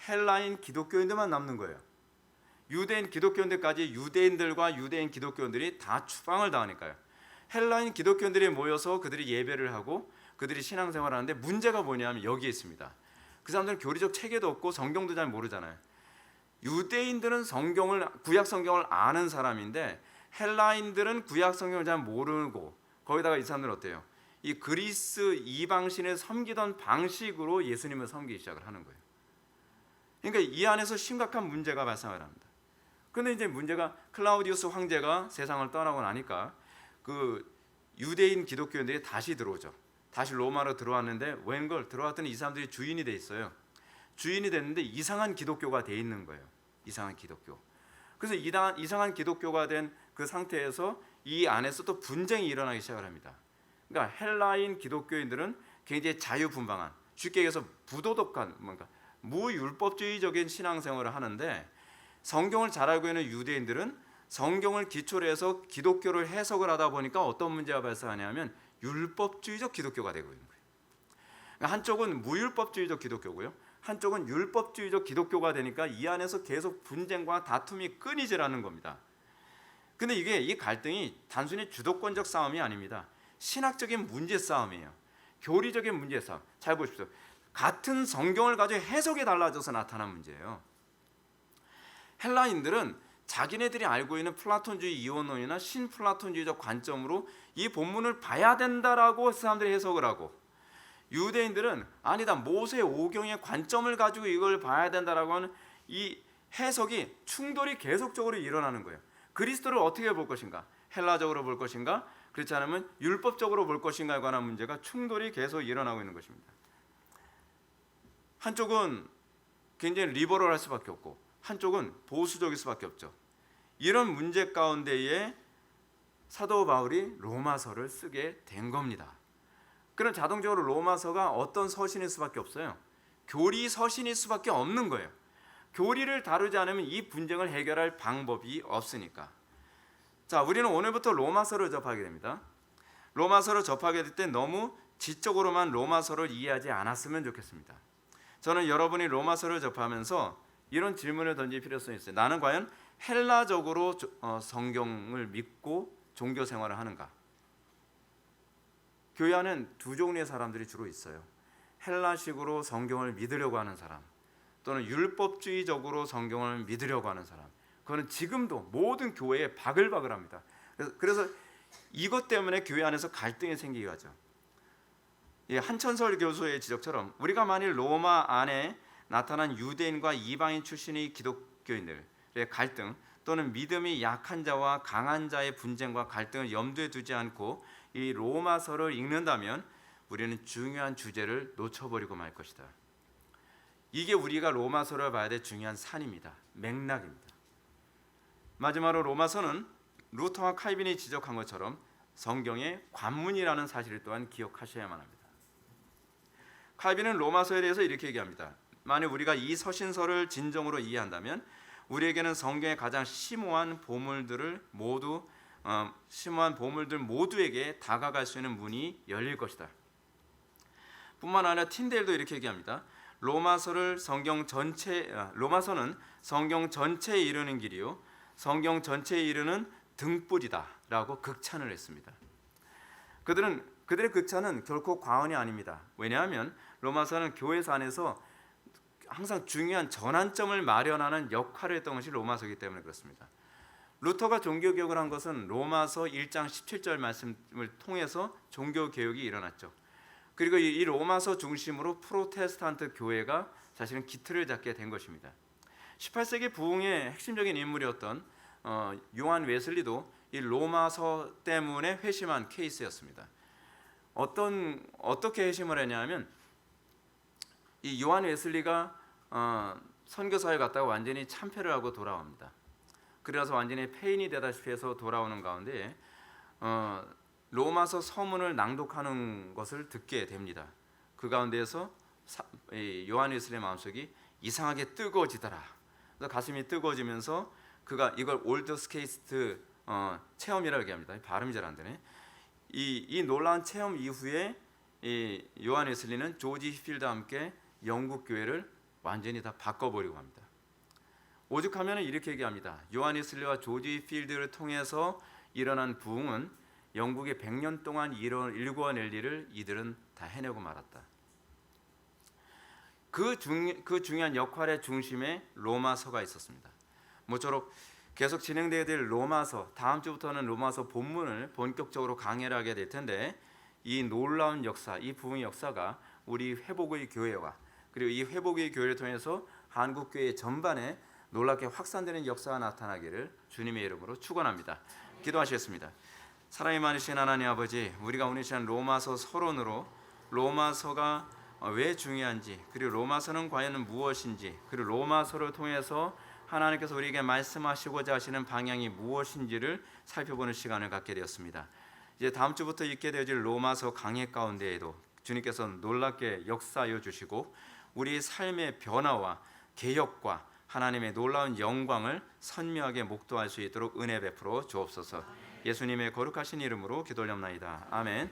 헬라인 기독교인들만 남는 거예요. 유대인 기독교인들까지 유대인들과 유대인 기독교인들이 다 추방을 당하니까요. 헬라인 기독교인들이 모여서 그들이 예배를 하고 그들이 신앙생활을 하는데 문제가 뭐냐면 여기에 있습니다. 그 사람들은 교리적 체계도 없고 성경도 잘 모르잖아요. 유대인들은 구약 성경을 아는 사람인데 헬라인들은 구약 성경을 잘 모르고, 거기다가 이 사람들은 어때요? 이 그리스 이방신을 섬기던 방식으로 예수님을 섬기기 시작을 하는 거예요. 그러니까 이 안에서 심각한 문제가 발생을 합니다. 그런데 이제 문제가 클라우디우스 황제가 세상을 떠나고 나니까 그 유대인 기독교인들이 다시 들어오죠. 다시 로마로 들어왔는데 웬걸 들어왔더니 이 사람들이 주인이 돼 있어요. 주인이 됐는데 이상한 기독교가 돼 있는 거예요. 이상한 기독교. 그래서 이상한 기독교가 된 그 상태에서 이 안에서 또 분쟁이 일어나기 시작을 합니다. 그러니까 헬라인 기독교인들은 굉장히 자유분방한, 쉽게 얘기해서 부도덕한, 무율법주의적인 신앙생활을 하는데 성경을 잘 알고 있는 유대인들은 성경을 기초로 해서 기독교를 해석을 하다 보니까 어떤 문제가 발생하냐면 율법주의적 기독교가 되고 있는 거예요. 그러니까 한쪽은 무율법주의적 기독교고요, 한쪽은 율법주의적 기독교가 되니까 이 안에서 계속 분쟁과 다툼이 끊이질 않는 겁니다. 근데 이 갈등이 단순히 주도권적 싸움이 아닙니다. 신학적인 문제 싸움이에요. 교리적인 문제 싸움. 잘 보십시오. 같은 성경을 가지고 해석이 달라져서 나타난 문제예요. 헬라인들은 자기네들이 알고 있는 플라톤주의 이원론이나 신플라톤주의적 관점으로 이 본문을 봐야 된다라고 사람들이 해석을 하고, 유대인들은 아니다, 모세 오경의 관점을 가지고 이걸 봐야 된다라고 하는 이 해석이 충돌이 계속적으로 일어나는 거예요. 그리스도를 어떻게 볼 것인가? 헬라적으로 볼 것인가? 그렇지 않으면 율법적으로 볼 것인가에 관한 문제가 충돌이 계속 일어나고 있는 것입니다. 한쪽은 굉장히 리버럴할 수밖에 없고 한쪽은 보수적일 수밖에 없죠. 이런 문제 가운데에 사도 바울이 로마서를 쓰게 된 겁니다. 그럼 자동적으로 로마서가 어떤 서신일 수밖에 없어요. 교리 서신일 수밖에 없는 거예요. 교리를 다루지 않으면 이 분쟁을 해결할 방법이 없으니까. 자, 우리는 오늘부터 로마서를 접하게 됩니다. 로마서를 접하게 될 때 너무 지적으로만 로마서를 이해하지 않았으면 좋겠습니다. 저는 여러분이 로마서를 접하면서 이런 질문을 던질 필요성이 있어요. 나는 과연 헬라적으로 성경을 믿고 종교 생활을 하는가? 교회 안에는 두 종류의 사람들이 주로 있어요. 헬라식으로 성경을 믿으려고 하는 사람, 또는 율법주의적으로 성경을 믿으려고 하는 사람. 그거는 지금도 모든 교회에 바글바글합니다. 그래서 이것 때문에 교회 안에서 갈등이 생기게 하죠. 한천설 교수의 지적처럼 우리가 만일 로마 안에 나타난 유대인과 이방인 출신의 기독교인들의 갈등, 또는 믿음이 약한 자와 강한 자의 분쟁과 갈등을 염두에 두지 않고 이 로마서를 읽는다면 우리는 중요한 주제를 놓쳐버리고 말 것이다. 이게 우리가 로마서를 봐야 될 중요한 산입니다. 맥락입니다. 마지막으로 로마서는 루터와 칼빈이 지적한 것처럼 성경의 관문이라는 사실을 또한 기억하셔야만 합니다. 칼빈은 로마서에 대해서 이렇게 얘기합니다. 만약 우리가 이 서신서를 진정으로 이해한다면 우리에게는 성경의 가장 심오한 보물들 모두에게 다가갈 수 있는 문이 열릴 것이다. 뿐만 아니라 틴데일도 이렇게 얘기합니다. 로마서는 성경 전체에 이르는 길이요, 성경 전체에 이르는 등불이다라고 극찬을 했습니다. 그들의 극찬은 결코 과언이 아닙니다. 왜냐하면 로마서는 교회사 안에서 항상 중요한 전환점을 마련하는 역할을 했던 것이 로마서이기 때문에 그렇습니다. 루터가 종교개혁을 한 것은 로마서 1장 17절 말씀을 통해서 종교개혁이 일어났죠. 그리고 이 로마서 중심으로 프로테스탄트 교회가 사실은 기틀을 잡게 된 것입니다. 18세기 부흥의 핵심적인 인물이었던 요한 웨슬리도 이 로마서 때문에 회심한 케이스였습니다. 어떻게 회심을 했냐면 이 요한 웨슬리가 선교사에 갔다가 완전히 참패를 하고 돌아옵니다. 그래서 완전히 폐인이 되다시피 해서 돌아오는 가운데 로마서 서문을 낭독하는 것을 듣게 됩니다. 그 가운데에서 요한 웨슬리의 마음속이 이상하게 뜨거워지더라. 그래서 가슴이 뜨거워지면서 그가 이걸 올드스케이스트 체험이라고 얘기합니다. 발음이 잘 안 되네. 이 놀라운 체험 이후에 이 요한 웨슬리는 조지 휘필드와 함께 영국 교회를 완전히 다 바꿔버리고 합니다. 오죽하면 이렇게 얘기합니다. 요한 웨슬리와 조지 휘필드를 통해서 일어난 부흥은 영국의 100년 동안 일궈낼 일을 이들은 다 해내고 말았다. 그 중요한 역할의 중심에 로마서가 있었습니다. 모쪼록 계속 진행되어야 될 로마서, 다음 주부터는 로마서 본문을 본격적으로 강해를 하게 될 텐데, 이 놀라운 역사, 이 부흥의 역사가 우리 회복의 교회와 그리고 이 회복의 교회를 통해서 한국 교회 전반에 놀랍게 확산되는 역사가 나타나기를 주님의 이름으로 축원합니다. 기도하시겠습니다. 사랑이 많으신 하나님 아버지, 우리가 오늘 시간 로마서 서론으로 로마서가 왜 중요한지, 그리고 로마서는 과연 무엇인지, 그리고 로마서를 통해서 하나님께서 우리에게 말씀하시고자 하시는 방향이 무엇인지를 살펴보는 시간을 갖게 되었습니다. 이제 다음 주부터 읽게 되어질 로마서 강해 가운데에도 주님께서 놀랍게 역사하여 주시고 우리 삶의 변화와 개혁과 하나님의 놀라운 영광을 선명하게 목도할 수 있도록 은혜 베풀어 주옵소서. 예수님의 거룩하신 이름으로 기도올옵나이다. 아멘.